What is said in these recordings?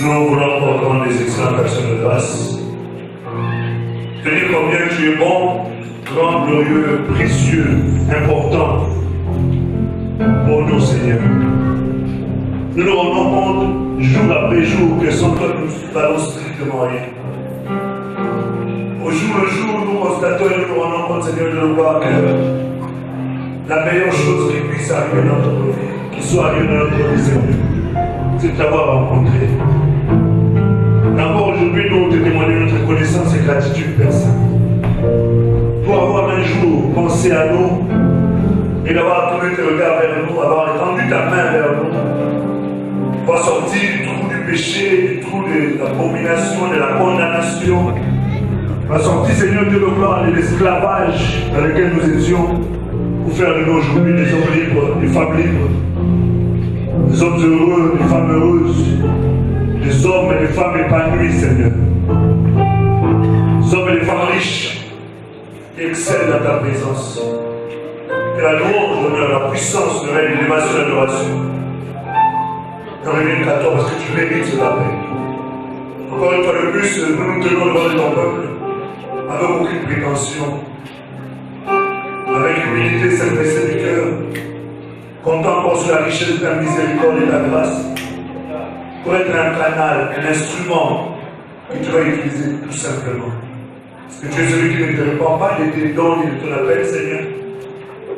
Nous voulons encore rendre des excellentes actions de grâce. Te dire combien tu es bon, grand, glorieux, précieux, important pour nous, Seigneur. Nous nous rendons compte, jour après jour, que sans toi, nous ne valons strictement rien. Au jour le jour, nous constatons et nous nous rendons compte, Seigneur, de voir que la meilleure chose qui puisse arriver dans notre vie, qui soit arrivée dans notre vie, Seigneur, c'est de t'avoir rencontré. Encore aujourd'hui, nous te témoignons notre connaissance et gratitude, Père Saint. Pour avoir un jour pensé à nous et d'avoir tourné tes regards vers nous, avoir étendu ta main vers nous, pour sortir du trou du péché, du trou de l'abomination, de la condamnation, pour sortir, Seigneur Dieu de gloire, de l'esclavage dans lequel nous étions, pour faire de nous aujourd'hui des hommes libres, des femmes libres, des hommes heureux, des femmes heureuses, des hommes et des femmes épanouis, Seigneur. Des hommes et des femmes riches qui excellent dans ta présence. Que la louange, l'honneur, la puissance, le règne, l'élévation, l'adoration. Dans les 2014, parce que tu mérites cela, Père. Encore une fois de plus, nous nous tenons devant ton peuple, avec aucune prétention, avec humilité, simplicité du cœur, comptant encore sur la richesse de ta miséricorde et de ta grâce, pour être un canal, un instrument que tu vas utiliser tout simplement. Parce que tu es celui qui ne te répand pas de tes dons et de ton appel, Seigneur.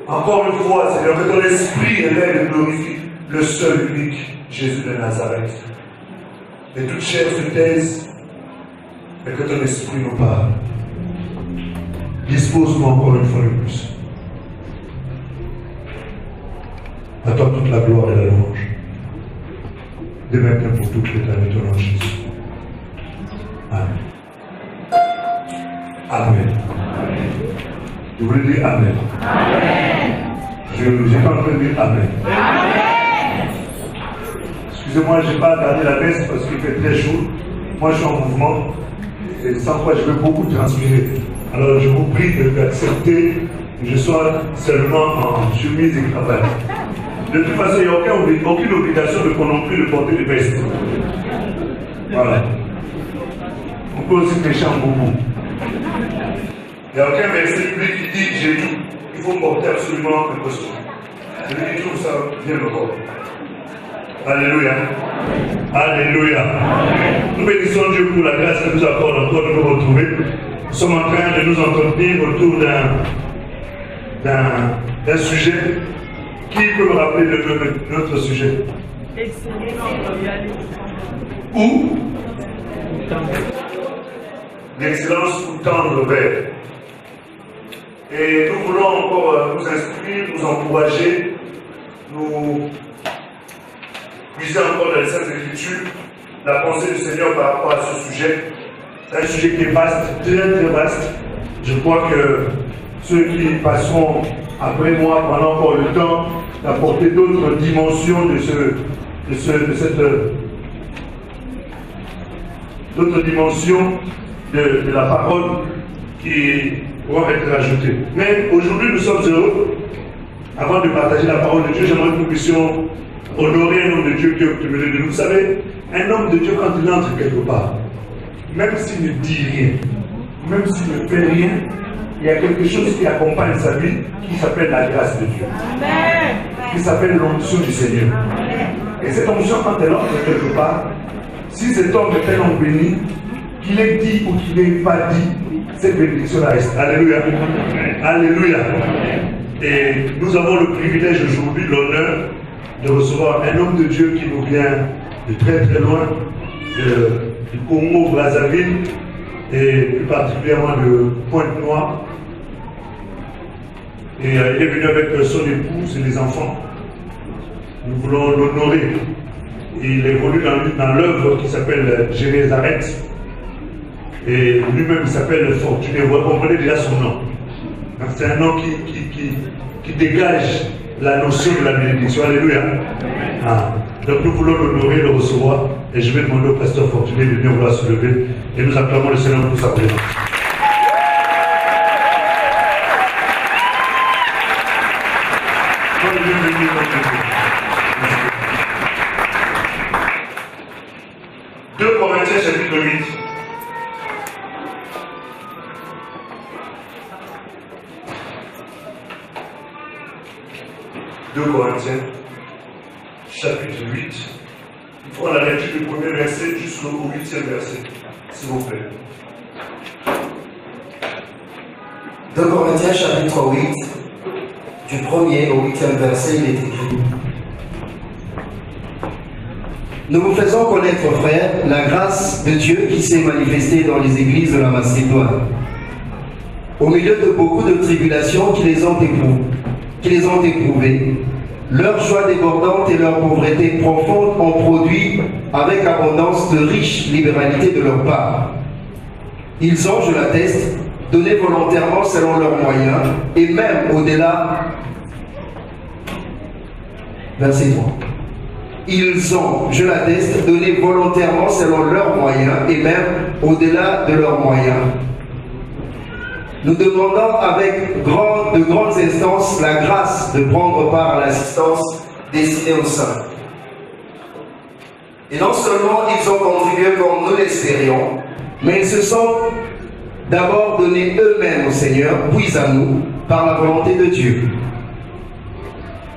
Encore une fois, Seigneur, que ton esprit élève et glorifie le seul unique Jésus de Nazareth. Et toute chair se taise, et que ton esprit nous parle. Dispose-nous encore une fois de plus. À toi toute la gloire et la louange. De maintenant pour toute l'éternité, au nom de Jésus. Amen. Amen. Je voulais dire Amen. Amen. Je n'ai pas entendu dire Amen. Amen. Excusez-moi, je n'ai pas gardé la messe parce qu'il fait très chaud. Moi, je suis en mouvement. Et sans quoi je vais beaucoup transpirer. Alors, je vous prie d'accepter que je sois seulement en chemise et cravate. De toute façon, il n'y a aucune obligation de qu'on non plus de porter des vestes. Voilà. On peut aussi pêcher en boubou. Il n'y a aucun verset biblique qui dit j'ai tout. Il faut porter absolument quelque chose. Je dis tout ça vient le corps. Alléluia. Alléluia. Nous bénissons Dieu pour la grâce qu'il nous accorde encore de nous retrouver. Nous sommes en train de nous entretenir autour d'un sujet. Qui peut me rappeler notre sujet? Où? L'excellence ou tendre vers. Et nous voulons encore nous instruire, nous encourager, nous puiser encore dans les Saintes Écritures la pensée du Seigneur par rapport à ce sujet. C'est un sujet qui est vaste, très très vaste. Je crois que ceux qui passeront après moi prendront encore le temps d'apporter d'autres dimensions d'autres dimensions de la parole qui pourront être ajoutées. Mais aujourd'hui, nous sommes heureux. Avant de partager la parole de Dieu, j'aimerais que nous puissions honorer un homme de Dieu qui est au milieu de nous. Vous savez, un homme de Dieu, quand il entre quelque part, même s'il ne dit rien, même s'il ne fait rien, il y a quelque chose qui accompagne sa vie qui s'appelle la grâce de Dieu. Amen. Qui s'appelle l'onction du Seigneur. Amen. Et cette onction, quand elle entre quelque part, si cet homme est un homme béni, qu'il ait dit ou qu'il n'ait pas dit, cette bénédiction reste. Alléluia. Amen. Alléluia. Amen. Et nous avons le privilège aujourd'hui, l'honneur de recevoir un homme de Dieu qui nous vient de très très loin, du Congo, Brazzaville, et plus particulièrement de Pointe-Noire. Et il est venu avec son épouse et les enfants. Nous voulons l'honorer. Il évolue dans l'œuvre qui s'appelle Génézareth. Et lui-même il s'appelle Fortuné. Vous comprenez déjà son nom. C'est un nom qui dégage la notion de la bénédiction. Alléluia. Ah. Donc nous voulons l'honorer, le recevoir. Et je vais demander au pasteur Fortuné de venir vouloir se lever. Et nous acclamons le Seigneur pour sa présence. 2 Corinthiens chapitre 8. « 2 Corinthiens, chapitre 8. Il faut la lecture du premier verset jusqu'au 8e verset, s'il vous plaît. 2 Corinthiens, chapitre 8, du 1er au 8e verset, il est écrit. Nous vous faisons connaître, frères, la grâce de Dieu qui s'est manifestée dans les églises de la Macédoine. Au milieu de beaucoup de tribulations qui les ont éprouvées, leur joie débordante et leur pauvreté profonde ont produit avec abondance de riches libéralités de leur part. Ils ont, je l'atteste, donné volontairement selon leurs moyens et même au-delà. Verset 3. Ils ont, je l'atteste, donné volontairement selon leurs moyens et même au-delà de leurs moyens. Nous demandons avec de grandes instances la grâce de prendre part à l'assistance destinée aux saints. Et non seulement ils ont contribué comme nous l'espérions, mais ils se sont d'abord donnés eux-mêmes au Seigneur, puis à nous, par la volonté de Dieu.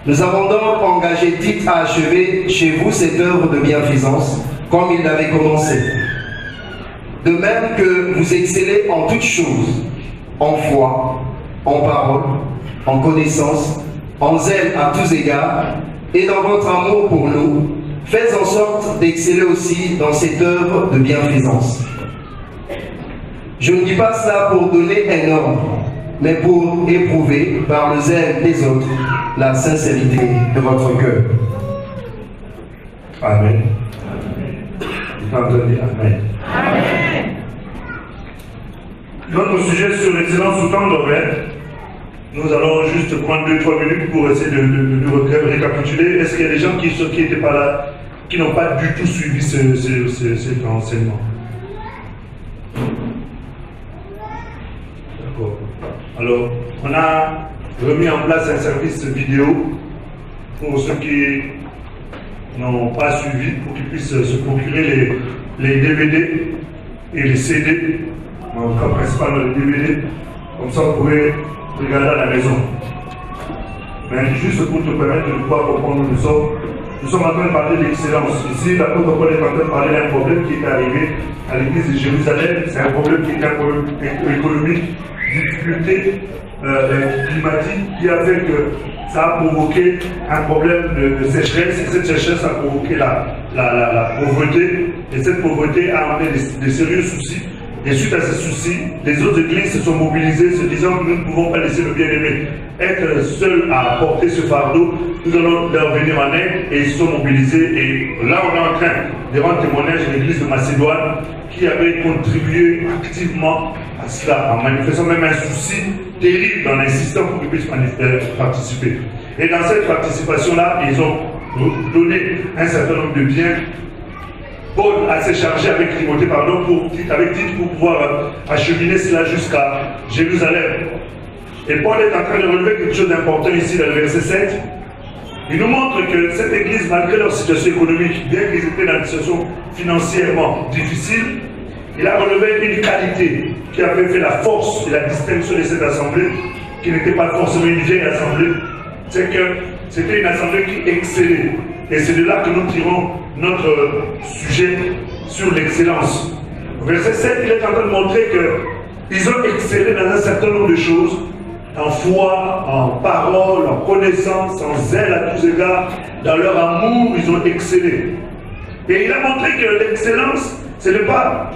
Nous avons donc engagé Tite à achever chez vous cette œuvre de bienfaisance, comme il l'avait commencé. De même que vous excellez en toutes choses, en foi, en parole, en connaissance, en zèle à tous égards, et dans votre amour pour nous, faites en sorte d'exceller aussi dans cette œuvre de bienfaisance. Je ne dis pas cela pour donner un ordre, mais pour éprouver par le zèle des autres la sincérité de votre cœur. Amen. Amen. Amen. Notre sujet sur l'excellence sous temps d'Orient, nous allons juste prendre 2-3 minutes pour essayer de récapituler. Est-ce qu'il y a des gens qui n'étaient pas là, qui n'ont pas du tout suivi cet enseignement? D'accord. Alors, on a remis en place un service vidéo pour ceux qui n'ont pas suivi, pour qu'ils puissent se procurer les DVD et les CD. En cas principal, le DVD, comme ça vous pouvez regarder à la maison. Mais juste pour te permettre de pouvoir comprendre où nous sommes en train de parler d'excellence. Ici, l'apôtre Paul est en train de parler d'un problème qui est arrivé à l'église de Jérusalem. C'est un problème qui est un problème économique, difficulté climatique qui a fait que ça a provoqué un problème de sécheresse. Et cette sécheresse a provoqué la pauvreté. Et cette pauvreté a amené des sérieux soucis. Et suite à ces soucis, les autres églises se sont mobilisées, se disant que nous ne pouvons pas laisser le bien-aimé être seul à porter ce fardeau. Nous allons leur venir en aide et ils se sont mobilisés. Et là, on est en train de rendre témoignage de l'église de Macédoine qui avait contribué activement à cela, en manifestant même un souci terrible en insistant pour qu'ils puissent participer. Et dans cette participation-là, ils ont donné un certain nombre de biens. Paul a s'est chargé avec Timothée, avec Tite pour pouvoir acheminer cela jusqu'à Jérusalem. Et Paul est en train de relever quelque chose d'important ici dans le verset 7. Il nous montre que cette église, malgré leur situation économique, bien qu'ils étaient dans une situation financièrement difficile, il a relevé une qualité qui avait fait la force et la distinction de cette assemblée, qui n'était pas forcément une vieille assemblée. C'est que c'était une assemblée qui excellait. Et c'est de là que nous tirons notre sujet sur l'excellence. Verset 7, il est en train de montrer qu'ils ont excellé dans un certain nombre de choses, en foi, en parole, en connaissance, en zèle à tous égards, dans leur amour, ils ont excellé. Et il a montré que l'excellence, ce n'est pas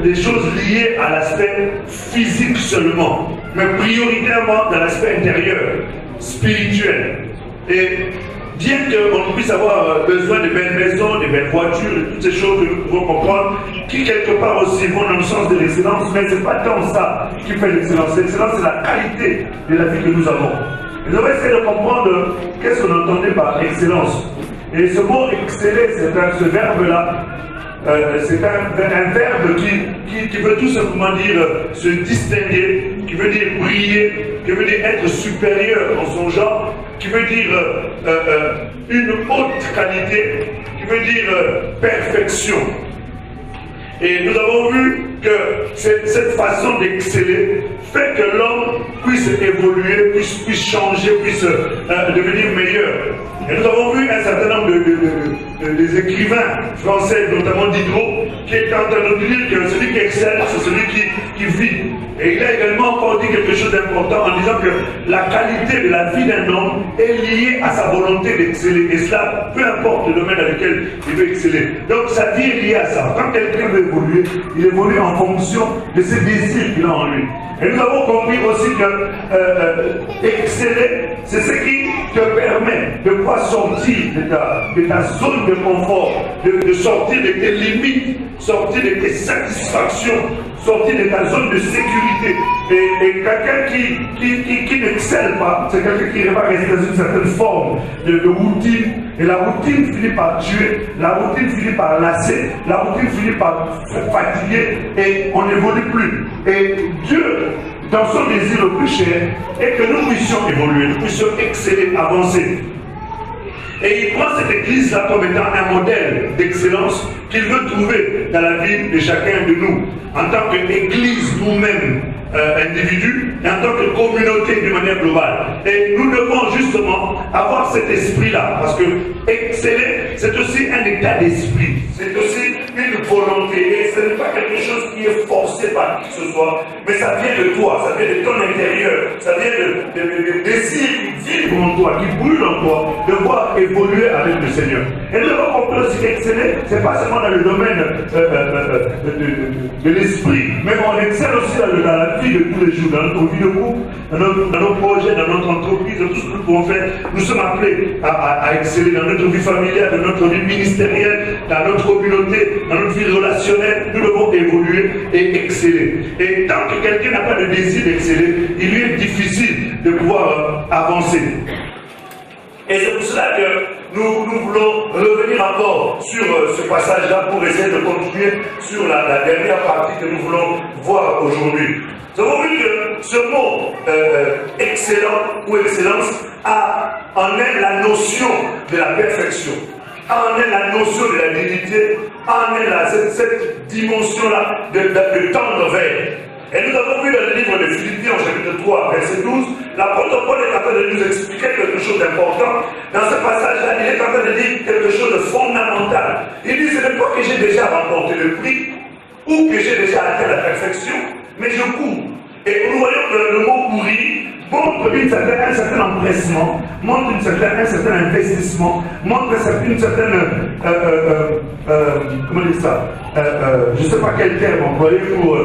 des choses liées à l'aspect physique seulement, mais prioritairement dans l'aspect intérieur, spirituel. Et bien qu'on puisse avoir besoin de belles maisons, de belles voitures, de toutes ces choses que nous pouvons comprendre, qui quelque part aussi vont dans le sens de l'excellence, mais ce n'est pas tant ça qui fait l'excellence. L'excellence, c'est la qualité de la vie que nous avons. Et nous allons essayer de comprendre qu'est-ce qu'on entendait par excellence. Et ce mot exceller, ce verbe-là, c'est un verbe qui veut tout simplement dire se distinguer, qui veut dire briller, qui veut dire être supérieur en son genre, qui veut dire une haute qualité, qui veut dire perfection. Et nous avons vu que cette façon d'exceller fait que l'homme puisse évoluer, puisse changer, puisse devenir meilleur. Et nous avons vu un certain nombre des écrivains français, notamment Diderot, qui est en train de dire que celui qui excelle, c'est celui qui vit. Et il a également encore dit quelque chose d'important en disant que la qualité de la vie d'un homme est liée à sa volonté d'exceller. Et cela, peu importe le domaine dans lequel il veut exceller. Donc sa vie est liée à ça. Quand quelqu'un veut évoluer, il évolue en fonction de ses désirs qu'il a en lui. Et nous avons compris aussi que exceller, c'est ce qui te permet de pouvoir sortir de ta zone de confort, de sortir de tes limites, sortir de tes satisfactions, sortir de ta zone de sécurité. Et quelqu'un qui n'excelle pas, c'est quelqu'un qui va rester dans une certaine forme de routine. Et la routine finit par tuer, la routine finit par lasser, la routine finit par fatiguer et on n'évolue plus. Et Dieu, dans son désir le plus cher, est que nous puissions évoluer, nous puissions exceller, avancer. Et il prend cette église-là comme étant un modèle d'excellence qu'il veut trouver dans la vie de chacun de nous, en tant qu'église nous-mêmes, individus, et en tant que communauté d'une manière globale. Et nous devons justement avoir cet esprit-là, parce que exceller, c'est aussi un état d'esprit, c'est aussi une volonté, et ce n'est pas quelque chose qui est forcé par qui que ce soit, mais ça vient de toi, ça vient de ton intérieur, ça vient de désir qui vibre en toi, qui brûle en toi, de voir évoluer avec le Seigneur. Et nous devons comprendre aussi qu'exceller, c'est pas seulement dans le domaine de l'esprit, mais on excelle aussi dans la vie de tous les jours, dans notre vie de couple, dans nos projets, dans notre entreprise, dans tout ce que nous pouvons faire. Nous sommes appelés à exceller dans notre vie familiale, dans notre vie ministérielle, dans notre communauté, dans notre vie relationnelle. Nous devons évoluer et exceller. Et tant que quelqu'un n'a pas le désir d'exceller, il lui est difficile de pouvoir avancer. Et c'est pour cela que nous voulons revenir encore sur ce passage-là pour essayer de continuer sur la dernière partie que nous voulons voir aujourd'hui. Nous avons vu que ce mot excellent ou excellence a en elle la notion de la perfection, a en elle la notion de la dignité, a en elle cette dimension-là de tendre vers. Et nous avons vu dans le livre de Philippiens, au chapitre 3, verset 12, l'apôtre Paul est en train de nous expliquer quelque chose d'important. Dans ce passage-là, il est en train de dire quelque chose de fondamental. Il dit, ce n'est pas que j'ai déjà remporté le prix, ou que j'ai déjà atteint la perfection, mais je cours. Et nous voyons que le mot courir montre un certain empressement, montre un certain investissement, montre une certaine, comment dire ça, je ne sais pas quel terme employer pour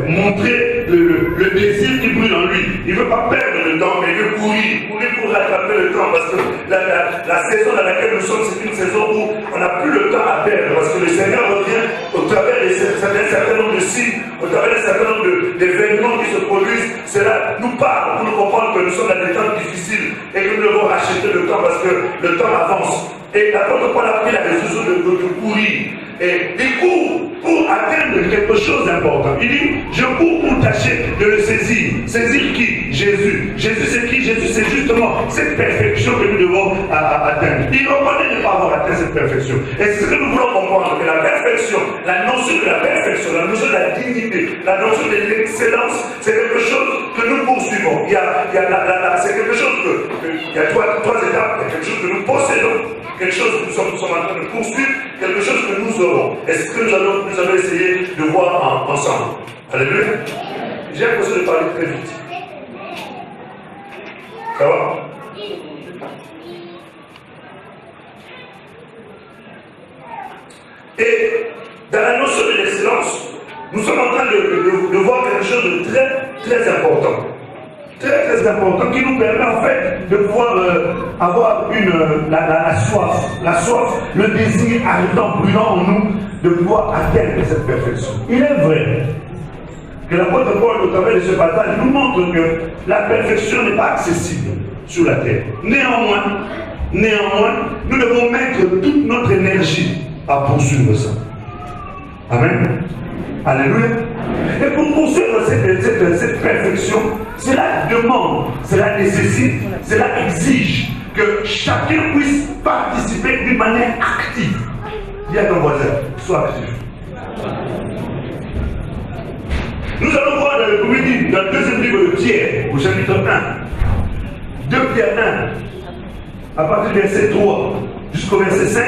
montrer le désir qui brûle en lui. Il ne veut pas perdre le temps, mais il veut courir pour rattraper le temps, parce que la saison dans laquelle nous sommes, c'est une saison où on n'a plus le temps à perdre, parce que le Seigneur revient au travers d'un certain nombre de signes, au travers d'un certain nombre d'événements qui se produisent. Cela nous parle pour nous comprendre que nous sommes dans des temps difficiles et que nous devons racheter le temps parce que le temps avance. Et l'apôtre Paul a pris la décision de courir. Et il court pour atteindre quelque chose d'important. Il dit, je cours pour tâcher de le saisir. Saisir qui? Jésus. Jésus c'est qui? Jésus c'est justement cette perfection que nous devons atteindre. Il reconnaît ne pas avoir atteint cette perfection. Et c'est ce que nous voulons comprendre, que la perfection, la notion de la perfection, la notion de la dignité, la notion de l'excellence, c'est quelque chose que nous poursuivons. C'est quelque chose il y a trois étapes. Il y a quelque chose que nous possédons, quelque chose que nous sommes en train de poursuivre, quelque chose que nous aurons. Et c'est ce que nous allons essayer de voir ensemble. Alléluia. J'ai l'impression de parler très vite. Ça va? Et dans la notion de l'excellence, nous sommes en train de voir quelque chose de très important. Très important, qui nous permet en fait de pouvoir avoir la soif, le désir ardent, brûlant en nous, de pouvoir atteindre cette perfection. Il est vrai que l'apôtre Paul, au travers de ce passage, nous montre que la perfection n'est pas accessible sur la terre. Néanmoins, nous devons mettre toute notre énergie à poursuivre ça. Amen. Alléluia. Et pour poursuivre cette perfection, cela demande, cela nécessite, cela exige que chacun puisse participer d'une manière active. Dis à ton voisin, sois actif. Nous allons voir dans le premier livre, dans le deuxième livre de Pierre, au chapitre 1. 2 Pierre 1, à partir du verset 3 jusqu'au verset 5,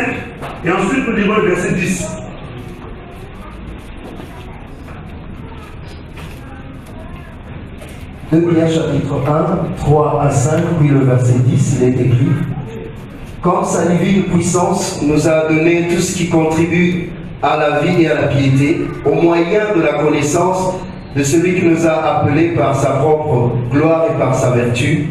et ensuite nous lirons le verset 10. De Pierre chapitre 1, 3 à 5, puis le verset 10, il est écrit: Comme sa divine puissance nous a donné tout ce qui contribue à la vie et à la piété, au moyen de la connaissance de celui qui nous a appelés par sa propre gloire et par sa vertu,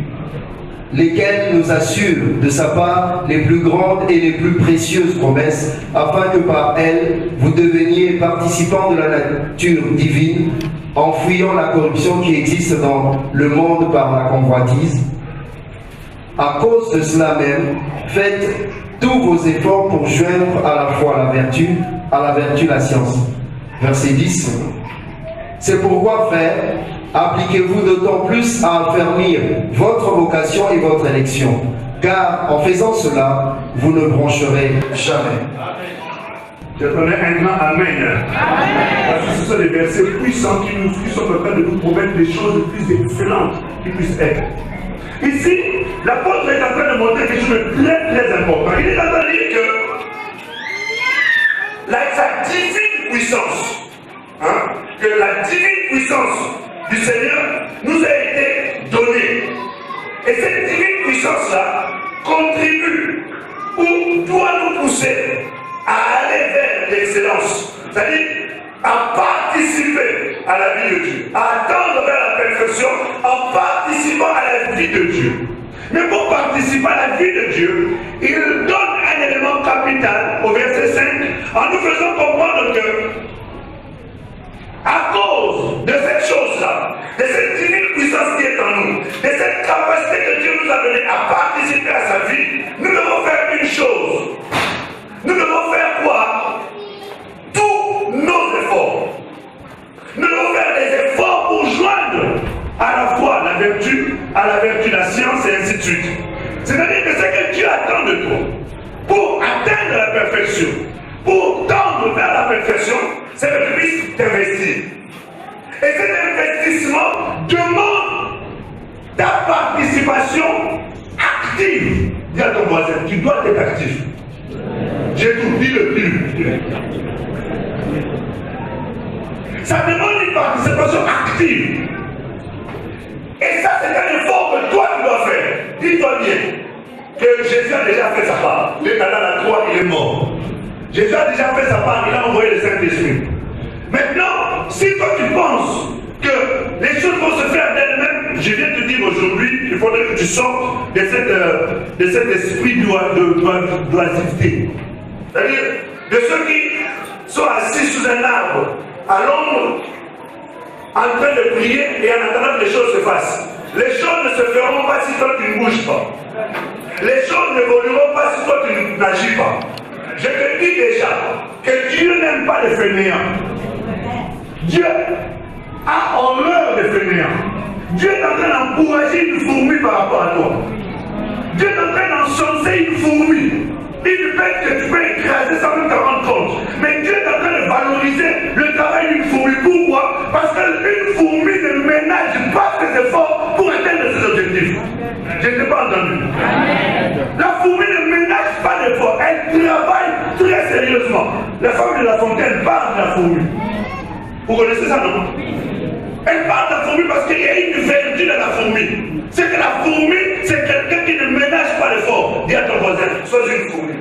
lesquels nous assurent de sa part les plus grandes et les plus précieuses promesses, afin que par elles vous deveniez participants de la nature divine, en fuyant la corruption qui existe dans le monde par la convoitise. À cause de cela même, faites tous vos efforts pour joindre à la foi la vertu la science. Verset 10. C'est pourquoi, frères, appliquez-vous d'autant plus à affermir votre vocation et votre élection, car en faisant cela, vous ne broncherez jamais. Je connais un grand Amen. Parce que ce sont des versets puissants qui sont en train de nous promettre des choses les plus excellentes qui puissent être. Ici, l'apôtre est en train de montrer quelque chose de très très important. Il est en train de dire que sa divine puissance, que la divine puissance du Seigneur nous a été donnée. Et cette divine puissance-là contribue ou doit nous pousser à aller vers l'excellence, c'est-à-dire à participer à la vie de Dieu, à attendre vers la perfection en participant à la vie de Dieu. Mais pour participer à la vie de Dieu, il donne un élément capital au verset 5 en nous faisant comprendre que à cause de cette chose-là, de cette divine puissance qui est en nous, de cette capacité que Dieu nous a donnée à participer à sa vie, nous devons faire une chose. Nous devons faire quoi? Tous nos efforts. Nous devons faire des efforts pour joindre à la foi la vertu, à la vertu la science et ainsi de suite. C'est-à-dire que ce que Dieu attend de toi pour atteindre la perfection, pour tendre vers la perfection, c'est que tu puisses t'investir. Et cet investissement demande ta participation active. Dis à ton voisin, tu dois être actif. J'ai tout dit le plus. Ça demande une participation active. Et ça, c'est un effort que toi, tu dois faire. Dis-toi bien que Jésus a déjà fait sa part. Il est allé à la croix, il est mort. Jésus a déjà fait sa part, il a envoyé le Saint-Esprit. Maintenant, si toi tu penses que les choses vont se faire d'elles-mêmes, je viens te dire aujourd'hui, il faudrait que tu sortes de cet esprit d'oisiveté. C'est-à-dire de ceux qui sont assis sous un arbre, à l'ombre, en train de prier et en attendant que les choses se fassent. Les choses ne se feront pas si toi tu ne bouges pas. Les choses n'évolueront pas si toi tu n'agis pas. Je te dis déjà que Dieu n'aime pas les fainéants. Dieu a horreur des fainéants. Dieu est en train d'encourager une fourmi par rapport à toi. Dieu est en train d'encenser une fourmi. Une bête que tu peux écraser sans même te rendre compte. Mais Dieu est en train de valoriser le travail d'une fourmi. Pourquoi? Parce qu'une fourmi ne ménage pas ses efforts pour atteindre ses objectifs. Je ne t'ai pas entendu. La fourmi ne ménage pas d'efforts. Elle travaille très sérieusement. La femme de La Fontaine parle de la fourmi. Vous connaissez ça, non? Elle parle de la fourmi parce qu'il y a une vertu dans la fourmi. C'est que la fourmi, c'est quelqu'un qui ne ménage pas l'effort. Dis à ton voisin, sois une fourmi.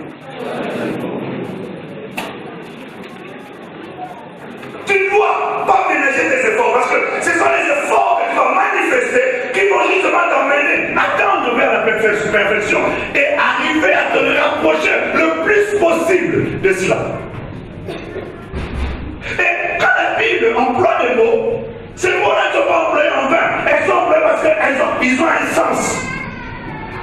Tu ne dois pas ménager tes efforts parce que ce sont les efforts que tu vas manifester qui vont justement t'emmener à tendre vers la perfection et arriver à te rapprocher le plus possible de cela. Et quand la Bible emploie des mots, ces mots-là ne sont pas employés en vain. Elles sont employées parce qu'ils ont un sens.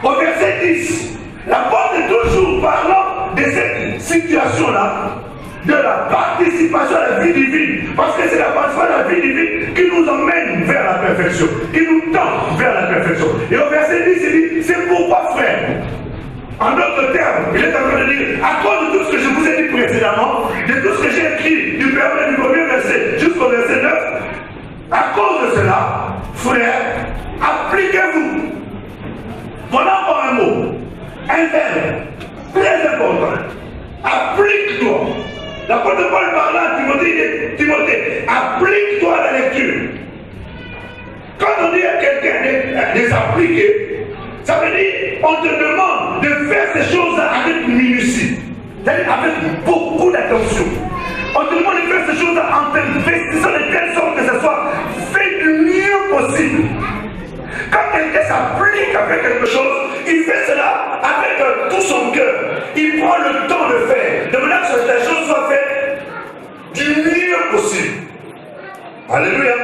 Au verset 10, l'apôtre est toujours parlant de cette situation-là, de la participation à la vie divine. Parce que c'est la participation à la vie divine qui nous emmène vers la perfection, qui nous tend vers la perfection. Et au verset 10, il dit, c'est pourquoi, frère, en d'autres termes, il est en train de dire, à cause de tout ce que je vous ai dit précédemment, de tout ce que j'ai écrit du premier verset jusqu'au verset 9, À cause de cela, frères, appliquez-vous. Voilà encore un mot, un verbe très important. Applique-toi. L'apôtre Paul parlant à Timothée, applique-toi à la lecture. Quand on dit à quelqu'un de s'appliquer, ça veut dire on te demande de faire ces choses avec minutie, c'est-à-dire avec beaucoup d'attention. On te demande de faire ces choses en t'investissant de telle sorte que ce soit fait du mieux possible. Quand quelqu'un s'applique à faire quelque chose, il fait cela avec tout son cœur. Il prend le temps de faire, de manière que la chose soit faite du mieux possible. Alléluia.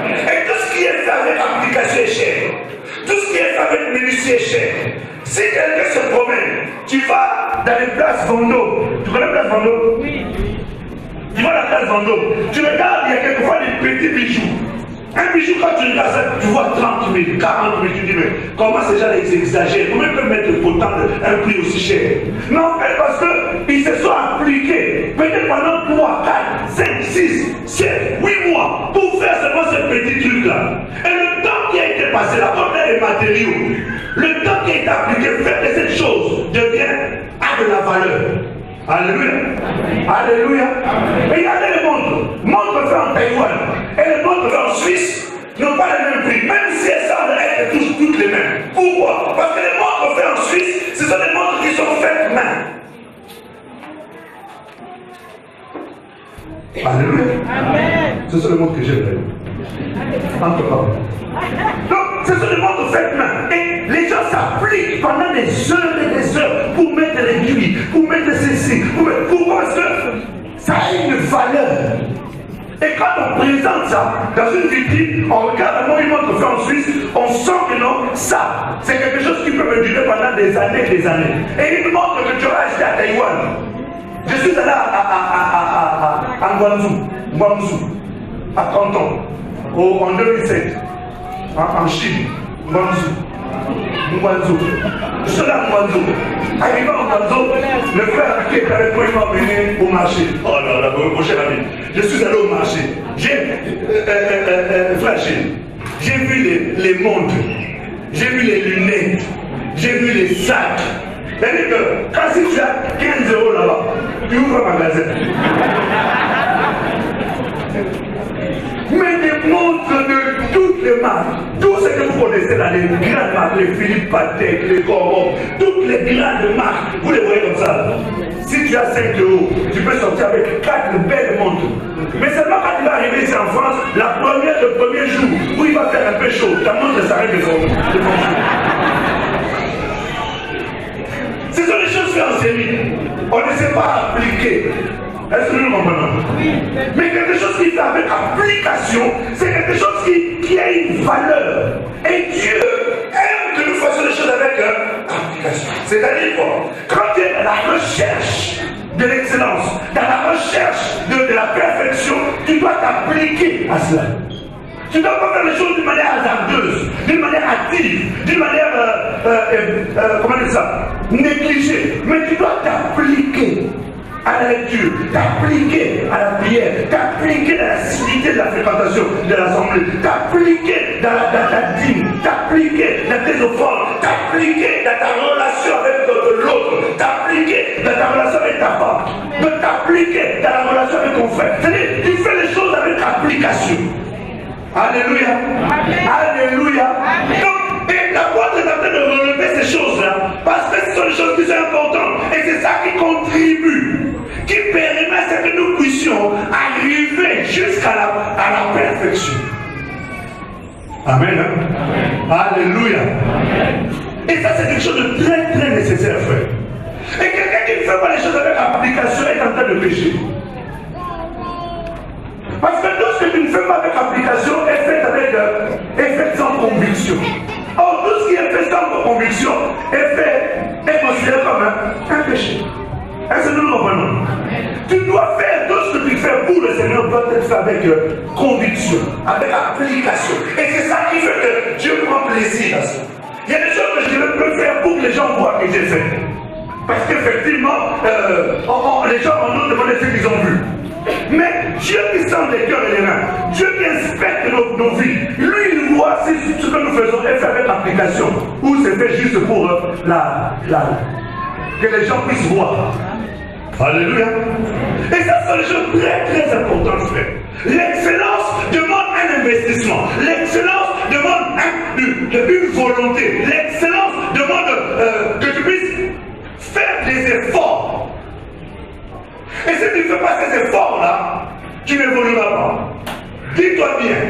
Et tout ce qui est fait avec application est cher. Tout ce qui est fait avec minutie est cher. Si quelqu'un se promène, tu vas dans les places Vendôme. Tu connais la place Vendôme? Oui. Tu vas à la place Vendôme. Tu regardes, il y a quelquefois des petits bijoux. Un bijou, quand tu regardes ça, tu vois 30 000, 40 000, tu dis, mais comment ces gens exagèrent? Comment ils peuvent mettre autant un prix aussi cher? Mais en fait, parce qu'ils se sont appliqués, peut-être pendant 3, 4, 5, 6, 7, 8 mois, pour faire seulement ce petit truc-là. Et le temps qui a été passé, la portée des matériaux, le temps qui a été appliqué, fait que cette chose devient à de la valeur. Alléluia. Alléluia. Regardez les montres. Montres faites en Taïwan et les montres faites en Suisse n'ont pas le même prix, même si elles semblent être toutes les mêmes. Pourquoi? Parce que les montres faites en Suisse, ce sont des montres qui sont faites main. Alléluia. Amen. Ce sont les montres que j'aime. Entre parents. Donc, ce sont des montres faites main. Et les gens s'appliquent pendant des heures et des heures pour mettre l'aiguille, pour mettre ceci. Pourquoi? Parce que ça a une valeur. Et quand on présente ça dans une vitrine, on regarde comment une montre fait en Suisse, on sent que non, ça, c'est quelque chose qui peut me durer pendant des années et des années. Et une montre que tu auras achetée à Taïwan. Je suis allé à Guangzhou, à Canton, en 2007, en Chine, Guangzhou. Je suis allé à Guangzhou. Arrivé en Guangzhou, le frère qui est avec moi, il m'a mené au marché. Oh là là, mon cher ami, je suis allé au marché. J'ai vu les montres, j'ai vu les lunettes, j'ai vu les sacs. C'est-à-dire que quand si tu as 15 € là-bas, tu ouvres un magasin. Mais des montres de toutes les marques, tout ce que vous connaissez là, les grandes marques, les Philippe Patek, les Coron, toutes les grandes marques, vous les voyez comme ça. Si tu as 5 €, tu peux sortir avec 4 belles montres. Mais seulement quand tu vas arriver ici en France, le premier jour où il va faire un peu chaud, ta montre s'arrête de fonctionner. Ce sont des choses faites en série. On ne sait pas appliquer. Est-ce que nous comprenons? Oui. Mais quelque chose qui fait avec application, c'est quelque chose qui a une valeur. Et Dieu aime que nous fassions les choses avec application. C'est-à-dire quoi? Quand tu es dans la recherche de l'excellence, dans la recherche de la perfection, tu dois t'appliquer à cela. Tu ne dois pas faire les choses d'une manière hasardeuse, d'une manière active, d'une manière, comment dire ça, négligée. Mais tu dois t'appliquer à la lecture, t'appliquer à la prière, t'appliquer dans la civilité de la fréquentation de l'assemblée, t'appliquer dans ta dîme, t'appliquer dans tes offrandes, t'appliquer dans ta relation avec l'autre, t'appliquer dans ta relation avec ta femme, de t'appliquer dans la relation avec ton frère. C'est-à-dire, tu fais les choses avec application. Alléluia. Amen. Alléluia. Amen. Donc, et l'apôtre est en train de relever ces choses-là, parce que ce sont des choses qui sont importantes. Et c'est ça qui contribue, qui permet à ce que nous puissions arriver jusqu'à la perfection. Amen. Amen. Alléluia. Amen. Et ça, c'est quelque chose de très, très nécessaire, frère. Et quelqu'un qui ne fait pas les choses avec application est en train de pécher. Parce que tout ce que tu ne fais pas avec application est fait sans conviction. Or, tout ce qui est fait sans conviction est considéré comme un péché. Est-ce que nous le comprenons? Tu dois faire tout ce que tu fais pour le Seigneur doit être fait avec conviction, avec application. Et c'est ça qui fait que Dieu prend plaisir à ça. Il y a des choses que je peux faire pour que les gens voient que j'ai fait. Parce qu'effectivement, les gens en ont demandé ce qu'ils ont vu. Mais Dieu qui sent les cœurs et les reins, Dieu qui inspecte nos vies, lui il voit si ce que nous faisons est fait avec application ou c'est fait juste pour que les gens puissent voir. Alléluia. Et ça, c'est des choses très très importantes, frère. L'excellence demande un investissement. L'excellence demande une volonté. L'excellence demande que tu puisses faire des efforts. Et si tu ne fais pas ces efforts-là, tu n'évolueras pas. Dis-toi bien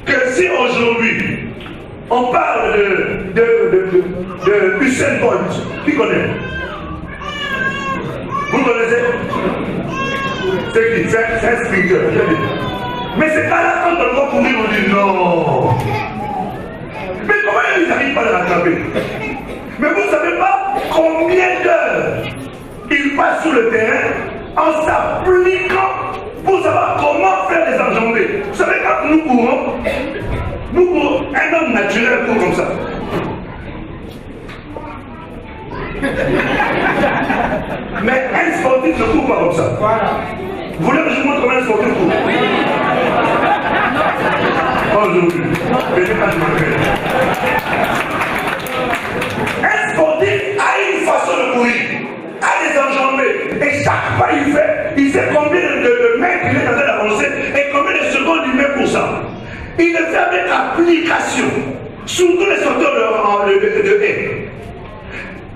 que si aujourd'hui on parle de Usain Bolt, qui connaît? Vous connaissez? C'est qui? C'est un speaker. Mais c'est pas là quand on va courir, on dit non. Mais comment ils n'arrivent pas à le rattraper? Mais vous ne savez pas combien d'heures ils passent sur le terrain en s'appliquant pour savoir comment faire les enjambées. Vous savez, quand nous courons, un homme naturel court comme ça. Mais un sportif ne court pas comme ça. Vous voulez que je vous montre comment un sportif court? Aujourd'hui, un sportif a une façon de courir, a des enjambées, et chaque pas il fait, il sait combien de mètres il est en train d'avancer et combien de secondes il met pour ça. Il le fait avec application, surtout les sorteurs de haie.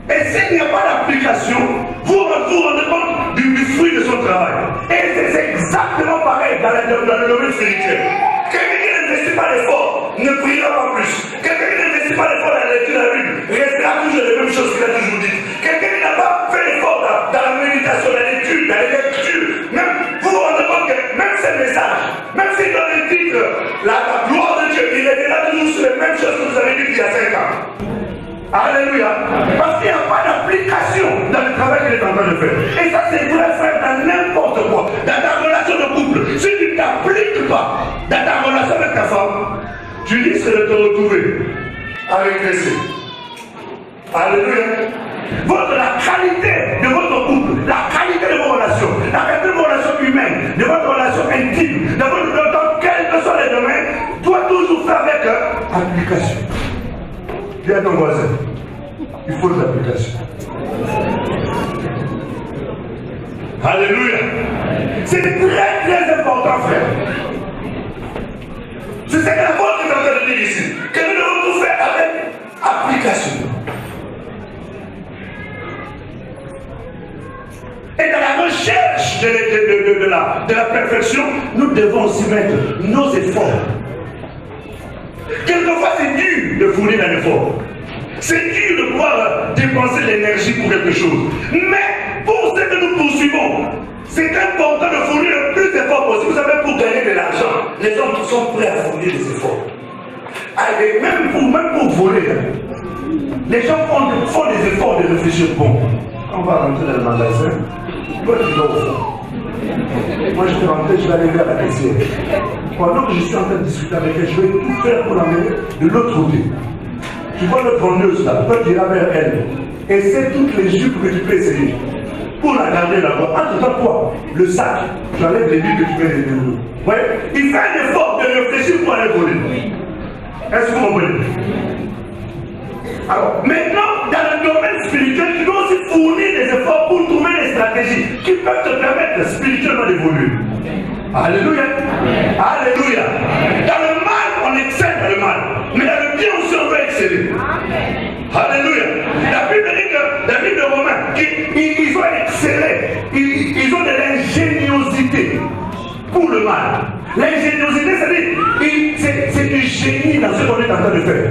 Et s'il n'y a pas d'application, vous vous rendez compte du fruit de son travail. Et c'est exactement pareil dans le domaine spirituel. Quelqu'un qui n'investit pas d'effort ne priera pas plus. Quelqu'un qui n'investit pas d'effort dans la lecture de la Bible restera toujours les mêmes choses qu'il a toujours dites. Quelqu'un qui n'a pas fait d'effort dans la méditation, la lecture, dans les lectures, même vous vous rendez compte que même ces messages, même si dans le titre, la gloire de Dieu, il est là toujours sur les mêmes choses que vous avez dites il y a 5 ans. Alléluia. Parce qu'il n'y a pas d'application dans le travail qu'il est en train de faire. Et ça, c'est vrai, frère, dans n'importe quoi. Dans ta relation de couple, si tu ne t'appliques pas dans ta relation avec ta femme, tu risques de te retrouver régressé. Alléluia. La qualité de votre couple, la qualité de vos relations, la qualité de vos relations humaines, de votre relation intime, dans quels que soient les domaines, doit toujours faire avec application. Dis à ton voisin, il faut de l'application. Alléluia. C'est très très important, frère. C'est ce que la Bible est en train de dire ici. Que nous devons tout faire avec application. Et dans la recherche de la perfection, nous devons aussi mettre nos efforts. Quelquefois, c'est dur de fournir un effort. C'est dur de pouvoir dépenser l'énergie pour quelque chose. Mais pour ce que nous poursuivons, c'est important de fournir le plus d'efforts possible. Vous savez, pour gagner de l'argent, les hommes sont prêts à fournir des efforts. Allez, même pour voler, les gens font des efforts de réfléchir. Bon, on va rentrer dans le magasin. Toi, tu vas au fond. Moi, je vais rentrer, je vais aller vers la caissière. Pendant que je suis en train de discuter avec elle, je vais tout faire pour l'amener de l'autre côté. Tu vois notre vendeuse là, toi tu iras vers elle. Et c'est toutes les jupes que tu peux essayer. Pour la garder là-bas. Entre-temps, quoi? Le sac, j'enlève les billes que tu mets les deux. Ouais, il fait un effort de réfléchir pour aller voler. Est-ce que vous comprenez? Alors, maintenant, dans le domaine spirituel, tu dois aussi fournir des efforts pour trouver des stratégies qui peuvent te permettre spirituellement d'évoluer. Alléluia. Alléluia. Dans le mal, on excelle dans le mal. Mais dans le bien aussi, on veut exceller. Alléluia. La Bible dit que, la Bible de Romains, ils ont excellé. Ils ont de l'ingéniosité pour le mal. L'ingéniosité, c'est du génie dans ce qu'on est en train de faire.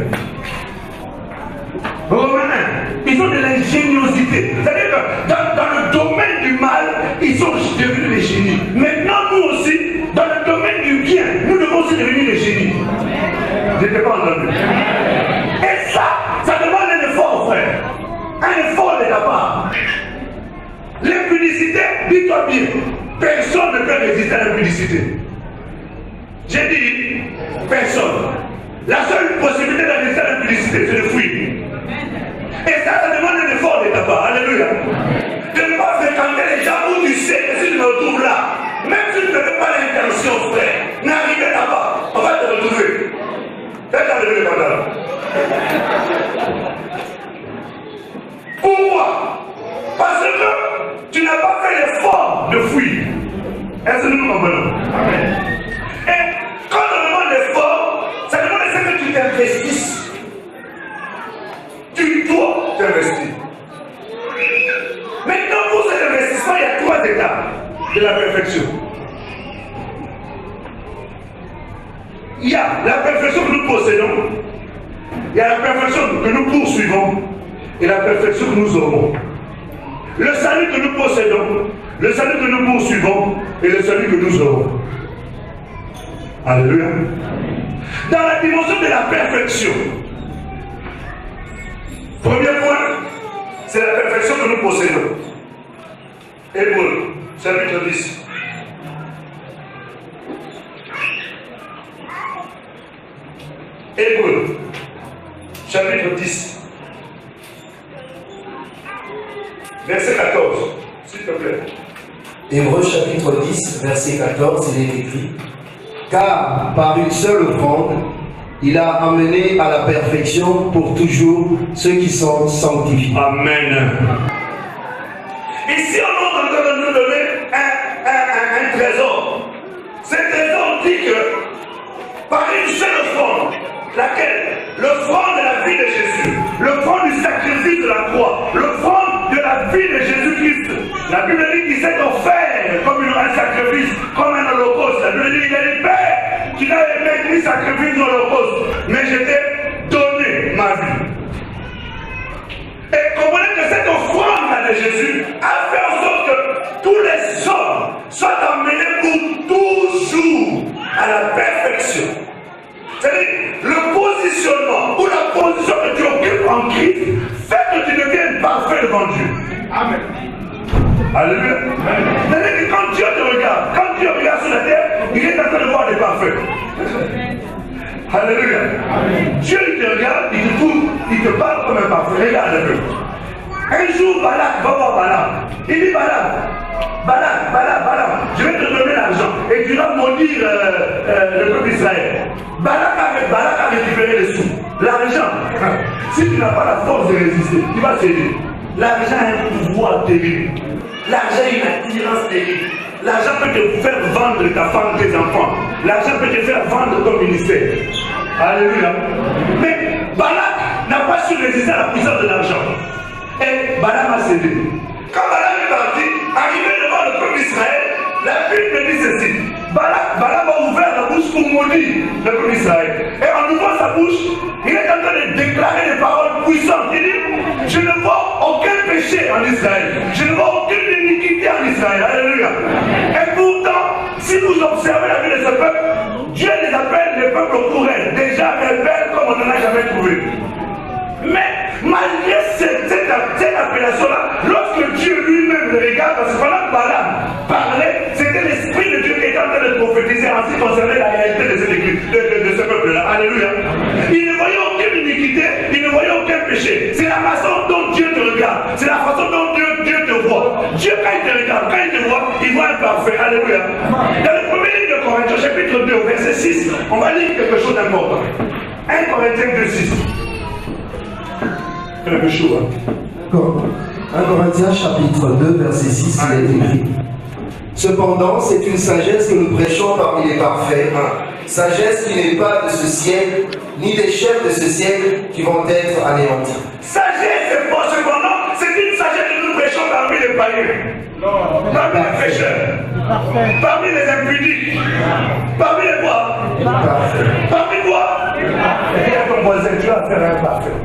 Romains, ils ont de l'ingéniosité. C'est-à-dire que dans le domaine du mal, ils sont devenus des génies. Maintenant, nous aussi, dans le domaine du bien, nous devons aussi devenir des génies. Je n'étais pas entendu. Et ça demande un effort, frère. Un effort de ta part. L'impudicité, dis-toi bien, personne ne peut résister à l'impudicité. J'ai dit, personne. La seule possibilité de résister à l'impudicité, c'est de fuir. Et ça demande un effort de ta part. Alléluia. De ne pas fréquenter les gens où tu sais que si tu me retrouves là, même si tu ne fais pas l'intention, frère, n'arrivez Pourquoi? Parce que tu n'as pas fait l'effort de fuir. Est-ce que nous comprenons? Et quand on demande l'effort, ça demande que tu t'investisses. Tu dois t'investir. Maintenant, pour cet investissement, il y a 3 étapes de la perfection. Il y a la perfection que nous possédons, il y a la perfection que nous poursuivons et la perfection que nous aurons. Le salut que nous possédons, le salut que nous poursuivons et le salut que nous aurons. Alléluia. Dans la dimension de la perfection, premier point, c'est la perfection que nous possédons. Hébreux, chapitre 10. Hébreux, chapitre 10. Verset 14, s'il te plaît. Hébreux chapitre 10, verset 14, il est écrit: car par une seule offrande, il a amené à la perfection pour toujours ceux qui sont sanctifiés. Amen. Ici, on est en train de nous donner un trésor. Ce trésor dit que par une seule offrande, laquelle? L'offrande de la vie de Jésus, l'offrande du sacrifice de la croix, l'offrande de la vie de Jésus-Christ. La Bible dit qu'il s'est offert comme un sacrifice, comme un holocauste. La Bible dit qu'il y a des pères qui n'avaient même ni sacrifice ni holocauste, mais je t'ai donné ma vie. Et comprenez que cette offrande-là de Jésus a fait en sorte que tous les hommes soient amenés pour toujours à la perfection. C'est-à-dire, le positionnement ou la position que tu occupes en Christ fait que tu deviennes parfait devant Dieu. Amen. Alléluia. C'est-à-dire que quand Dieu te regarde sur la terre, il est en train de voir des parfaits. Alléluia. Amen. Dieu il te regarde, il te trouve, il te parle comme un parfait. Regarde un peu. Un jour, Balak va voir Balaam. Il dit Balaam, je vais te donner l'argent et tu vas maudire le peuple d'Israël. Balak a récupéré les sous. L'argent, si tu n'as pas la force de résister, tu vas céder. L'argent a un pouvoir terrible. L'argent a une attirance terrible. L'argent peut te faire vendre ta femme, tes enfants. L'argent peut te faire vendre ton ministère. Alléluia. Mais Balak n'a pas su résister à la puissance de l'argent. Et Balaam a cédé. Quand Balaam est parti, arrivé devant le peuple d'Israël, la Bible dit ceci. Balaam a ouvert la bouche pour maudire le peuple d'Israël. Et en ouvrant sa bouche, il est en train de déclarer des paroles puissantes. Il dit, je ne vois aucun péché en Israël. Je ne vois aucune iniquité en Israël. Alléluia. Et pourtant, si vous observez la vie de ce peuple, Dieu les appelle les peuples courants, déjà rebelles comme on n'en a jamais trouvé. Mais malgré cette appellation-là, lorsque Dieu lui-même le regarde, parce que pendant que Balaam parlait, c'était l'Esprit de Dieu qui était en train de prophétiser en ce qui concernait la réalité de cette église, de ce peuple-là. Alléluia. Il ne voyait aucune iniquité, il ne voyait aucun péché. C'est la façon dont Dieu te regarde, c'est la façon dont Dieu te voit. Dieu, quand il te regarde, quand il te voit, il voit un parfait. Alléluia. Dans le premier livre de Corinthiens, chapitre 2, verset 6, on va lire quelque chose d'important. 1 Corinthiens 2, 6. 1 Corinthiens chapitre 2 verset 6, il est écrit: cependant, c'est une sagesse que nous prêchons parmi les parfaits, sagesse qui n'est pas de ce siècle, ni des chefs de ce siècle qui vont être anéantis. Sagesse, cependant, c'est une sagesse que nous prêchons parmi les païens, parmi les pécheurs, parmi les impudiques, parmi les quoi? Parmi quoi? Et à ton voisin, tu vas faire un parfait.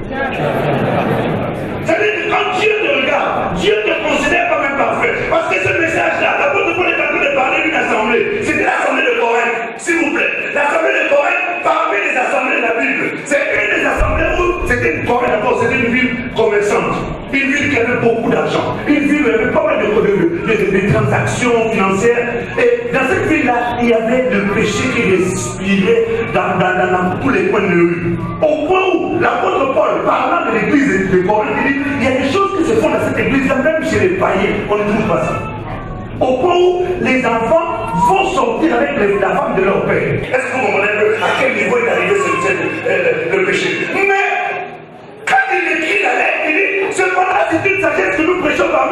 C'est-à-dire que quand Dieu te regarde, Dieu te considère comme un parfait. Parce que ce message-là, l'apôtre Paul est en train de parler d'une assemblée. C'était l'assemblée de Corinthe, s'il vous plaît. L'assemblée de Corinthe, parmi les assemblées de la Bible, c'est une des assemblées où c'était une Corinthe, d'abord, c'était une ville commerçante. Une ville qui avait beaucoup d'argent. Une ville où il y avait pas mal de transactions financières. Et dans cette ville-là, il y avait le péché qui respirait dans tous les coins de rue. Au point où l'apôtre Paul, parlant de l'église de Corinthe, il dit, il y a des choses qui se font dans cette église-là, même chez les païens, on ne trouve pas ça. Au point où les enfants vont sortir avec la femme de leur père. Est-ce que vous comprenez à quel niveau est arrivé le péché? Mais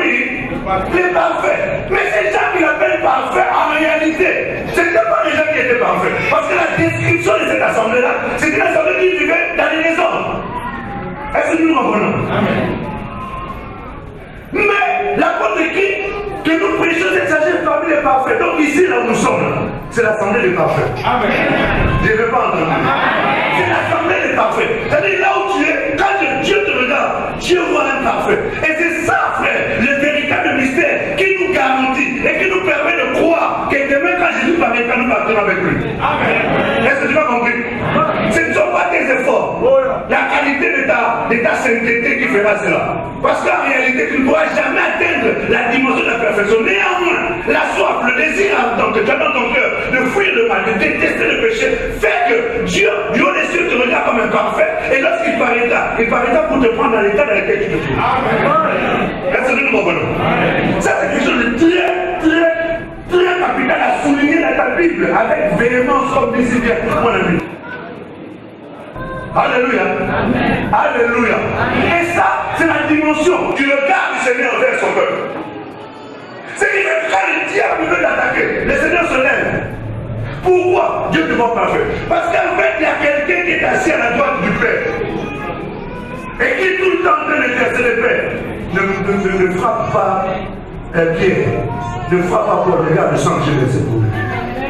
famille, les parfaits. Mais ces gens qui l'appellent parfaits, en réalité, ce n'étaient pas les gens qui étaient parfaits. Parce que la description de cette assemblée-là, c'était une assemblée qui vivait dans les désordres. Est-ce que nous comprenons? Mais l'apôtre écrit que nous prêchons cette sagesse parmi les parfaits. Donc ici, là où nous sommes, c'est l'assemblée des parfaits. Amen. Je ne vais pas entendre. C'est l'assemblée des parfaits. C'est-à-dire là où tu es, quand Dieu te regarde, Dieu voit un parfait. Et c'est ça, frère, le véritable mystère qui nous garantit et qui nous permet de croire que demain, quand Jésus paraîtra, nous partons avec lui. Amen. Est-ce que tu m'as compris? Ce ne sont pas tes efforts, la qualité de ta sainteté qui fera cela. Parce qu'en réalité, tu ne pourras jamais atteindre la dimension de la perfection. Néanmoins, la soif, le désir ardent que tu as dans ton cœur de fuir le mal, de détester le péché, fait que Dieu, du haut des cieux, te regarde comme un parfait. Et lorsqu'il paraîtra pour te prendre dans l'état dans lequel tu te trouves. Est-ce que nous comprenons? Ça, c'est quelque chose de très capital à souligner dans ta Bible avec véhémence comme dit si bien, mon ami. Alléluia. Amen. Alléluia. Amen. Et ça, c'est la dimension du regard du Seigneur vers son peuple. C'est qu'il fait quand le diable veut l'attaquer, le Seigneur se lève. Pourquoi Dieu te voit parfait? Parce qu'en fait, il y a quelqu'un qui est assis à la droite du Père. Et qui tout le temps en train d'exercer le Père. Ne frappe pas Pierre. Ne frappe pas Paul. Regarde le sang que j'ai laissé pour lui.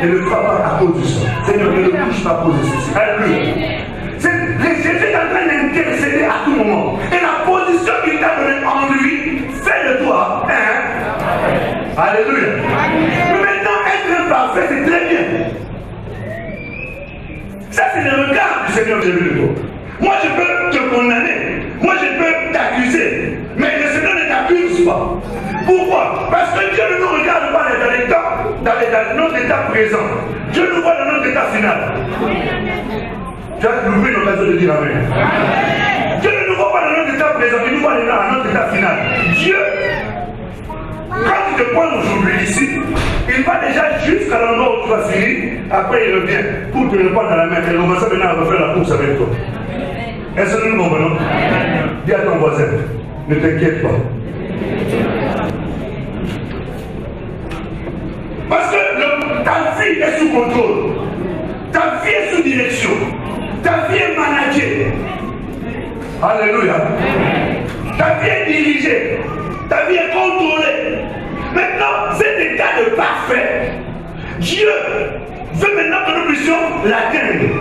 Et ne frappe pas à cause du sang. Seigneur, ne le touche pas à cause de ceci. Alléluia. Jésus est en train d'intercéder à tout moment. Et la position qu'il t'a donnée en lui fait de toi. Alléluia. Mais maintenant, être imparfait, c'est très bien. Ça, c'est le regard du Seigneur Jésus de toi. Moi, je peux te condamner. Moi, je peux t'accuser. Mais le Seigneur ne t'accuse pas. Pourquoi? Parce que Dieu ne nous regarde pas dans les temps, dans notre état présent. Dieu nous voit dans notre état final. Tu as trouvé une occasion de dire Amen. Dieu ne nous voit pas dans notre état présent, il nous voit dans notre état final. Dieu, quand tu te prends aujourd'hui ici, il va déjà jusqu'à l'endroit où tu vas finir, après il revient pour te reprendre dans la main et commencer maintenant à refaire la course avec toi. Est-ce que nous comprenons? Dis à ton voisin, ne t'inquiète pas. Parce que ta vie est sous contrôle, ta vie est sous direction. Ta vie est managée. Alléluia. Ta vie est dirigée. Ta vie est contrôlée. Maintenant, cet état de parfait, Dieu veut maintenant que nous puissions l'atteindre.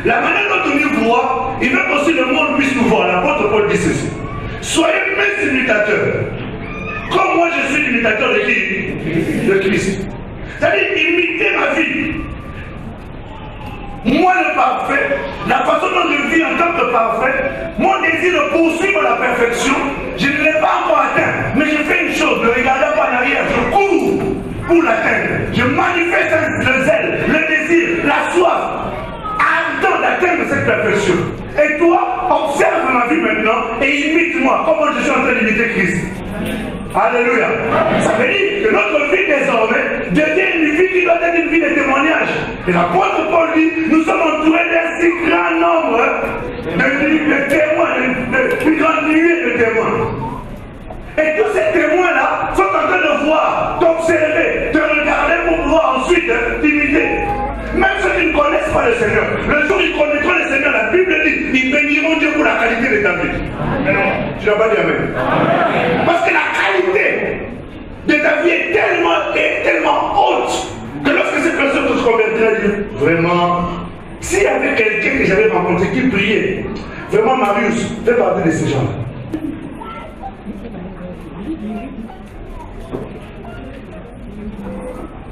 La manière dont nous voit, il veut aussi le monde puisse nous voir. L'apôtre Paul dit ceci. Soyez mes imitateurs. Comme moi je suis imitateur de qui? De Christ. C'est-à-dire imiter ma vie. Moi le parfait, la façon dont je vis en tant que parfait, mon désir de poursuivre la perfection, je ne l'ai pas encore atteint. Mais je fais une chose, ne regardez pas en arrière, je cours pour l'atteindre. Je manifeste le zèle, le désir, la soif, ardent d'atteindre cette perfection. Et toi, observe ma vie maintenant et imite-moi, comment je suis en train d'imiter Christ. Alléluia. Ça veut dire que notre vie désormais devient une vie qui doit être une vie de témoignage. Et l'apôtre Paul dit, nous sommes entourés d'un si grand nombre de témoins, d'une grande nuée de témoins. Et tous ces témoins-là sont en train de voir, d'observer, de regarder pour pouvoir ensuite t'imiter. Même ceux qui ne connaissent pas le Seigneur, le jour où ils connaîtront le Seigneur, la Bible dit, ils béniront Dieu pour la qualité de ta vie. Mais non, tu n'as pas dit Amen. Parce que la qualité de ta vie est tellement haute que lorsque cette personne se convertira, elle dit, vraiment, s'il y avait quelqu'un que j'avais rencontré qui priait, vraiment Marius fait partie de ces gens-là.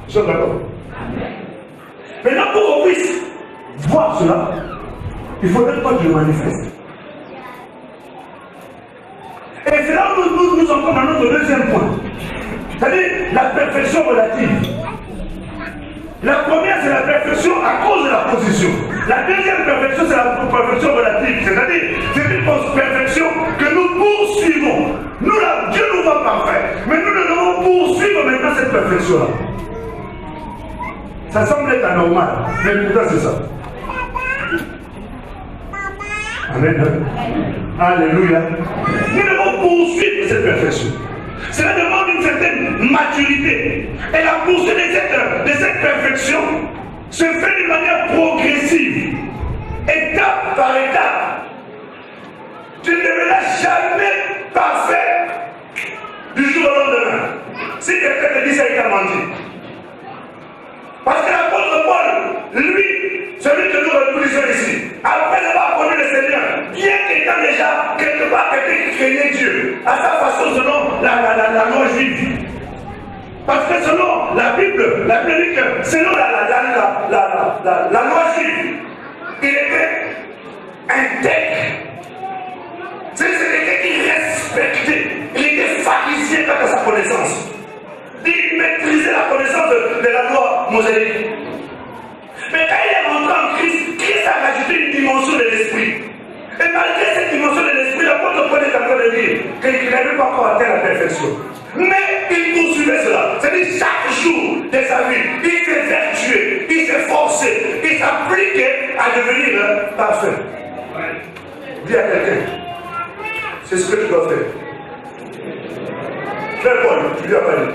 Nous sommes d'accord? Maintenant, pour qu'on puisse voir cela, il faudrait pas que je manifeste. Et c'est là où nous sommes dans notre deuxième point. C'est-à-dire la perfection relative. La première, c'est la perfection à cause de la position. La deuxième perfection, c'est la perfection relative. C'est-à-dire, c'est une perfection que nous poursuivons. Nous, là, Dieu nous voit parfait. Mais nous devons poursuivre maintenant cette perfection-là. Ça semble être anormal, mais pourtant c'est ça. Amen. Alléluia. Nous devons poursuivre cette perfection. Cela demande une certaine maturité. Et la poursuite de cette perfection se fait d'une manière progressive, étape par étape. Tu ne deviendras jamais parfait du jour au lendemain. Si quelqu'un te dit ça, il t'a menti. Parce que l'apôtre Paul, lui, celui que nous reconnaissons ici, après avoir connu le Seigneur, bien qu'étant déjà quelque part quelqu'un qui craignait Dieu, à sa façon selon la loi juive. Parce que selon la Bible dit que selon la loi juive, il était intègre. C'est quelqu'un qui respectait, il était pharisien quant à sa connaissance. Il maîtrisait la connaissance de la loi mosaïque. Mais quand il est rentré en Christ, Christ a rajouté une dimension de l'esprit. Et malgré cette dimension de l'esprit, l'apôtre Paul est en train de dire qu'il n'avait pas encore atteint la perfection. Mais il poursuivait cela. C'est-à-dire chaque jour de sa vie, il s'est vertueux, il s'est forcé, il s'appliquait à devenir parfait. Dis à quelqu'un, c'est ce que tu dois faire. Frère Paul, tu lui as pas dit.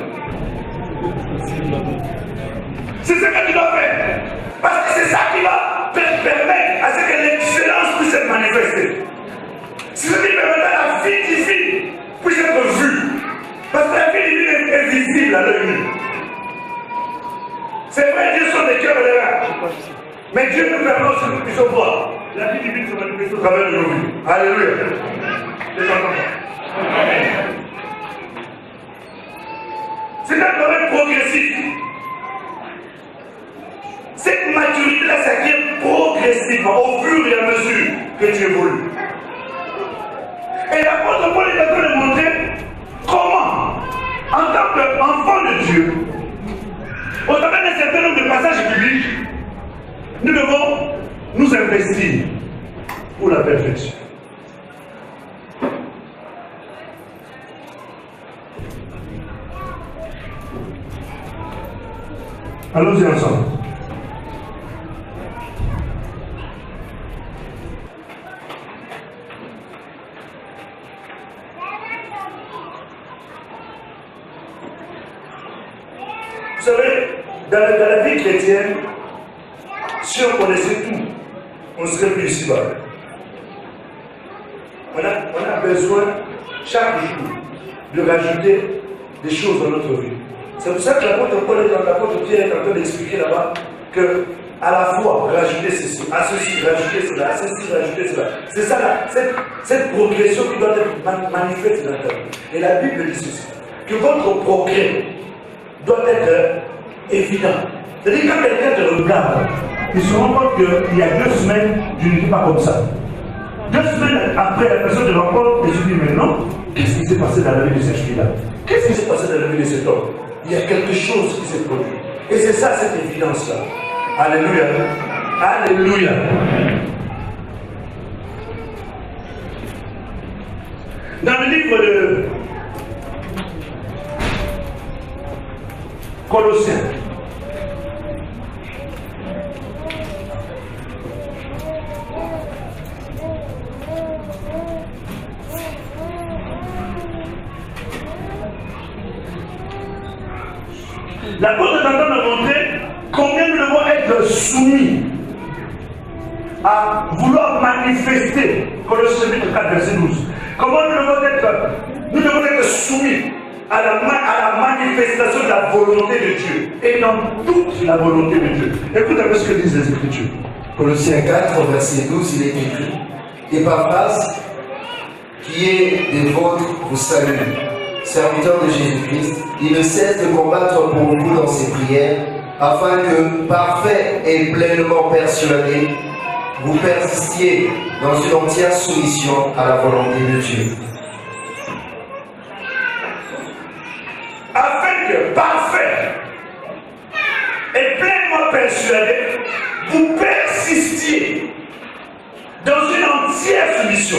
C'est ce que tu dois faire. Parce que c'est ça qui va permettre à ce que l'excellence puisse être manifestée. C'est ce qui permettra à la vie divine puisse être vue. Parce que la vie divine est visible à l'œil nu. C'est vrai, Dieu sont des cœurs et des reins. Mais Dieu nous permet aussi que nous puissions voir. La vie divine se manifeste au travers de nos vies. Alléluia. Les entendons. C'est un domaine progressif. Cette maturité-là s'acquiert progressivement au fur et à mesure que tu évolues. Et l'apôtre Paul est en train de montrer comment, en tant qu'enfant de Dieu, au travers d'un certain nombre de passages bibliques, nous devons nous investir pour la perfection. Allons-y ensemble. Vous savez, dans la vie chrétienne, si on connaissait tout, on ne serait plus ici-bas. On a besoin chaque jour de rajouter des choses dans notre vie. C'est pour ça que l'apôtre Paul et l'apôtre Pierre est en train d'expliquer là-bas que à la fois rajouter ceci, à ceci, rajouter cela, à ceci, rajouter cela. C'est ça là, cette progression qui doit être manifeste dans ta vie. Et la Bible dit ceci, que votre progrès doit être évident. C'est-à-dire quand quelqu'un te regarde, il se rend compte qu'il y a 2 semaines, je ne dis pas comme ça. 2 semaines après, la personne te rencontre et je dis, mais non, qu'est-ce qui s'est passé dans la vie de cette fille-là? Qu'est-ce qui s'est passé dans la vie de cet homme? Il y a quelque chose qui s'est produit. Et c'est ça, cette évidence-là. Alléluia. Alléluia. Dans le livre de Colossiens, l'apôtre est en train de montrer combien nous devons être soumis à vouloir manifester, Colossiens chapitre 4, verset 12. Comment nous devons être soumis à la manifestation de la volonté de Dieu et dans toute la volonté de Dieu. Écoutez un peu ce que disent les Écritures. Colossiens 4, verset 12, il est écrit: Épaphras, qui est des vôtres, vous salue. Serviteur de Jésus-Christ, il ne cesse de combattre pour vous dans ses prières, afin que, parfait et pleinement persuadé, vous persistiez dans une entière soumission à la volonté de Dieu. Afin que, parfait et pleinement persuadé, vous persistiez dans une entière soumission.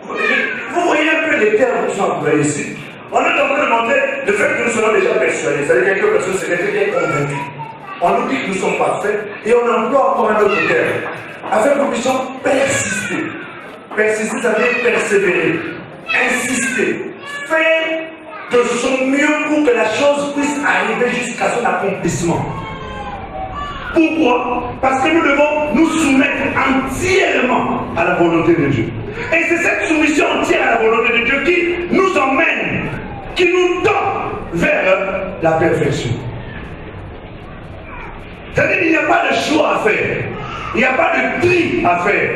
Vous voyez un peu les termes qui sont employés ici. On est en train de montrer le fait que nous sommes déjà persuadés. C'est-à-dire quelque chose, c'est quelqu'un qui est convaincu. On nous dit que nous sommes parfaits et on emploie encore un autre terme. Afin que nous puissions persister. Persister, ça veut dire persévérer, insister, faire de son mieux pour que la chose puisse arriver jusqu'à son accomplissement. Pourquoi? Parce que nous devons nous soumettre entièrement à la volonté de Dieu. Et c'est cette soumission entière à la volonté de Dieu qui nous emmène, qui nous tend vers la perfection. C'est-à-dire qu'il n'y a pas de choix à faire. Il n'y a pas de tri à faire.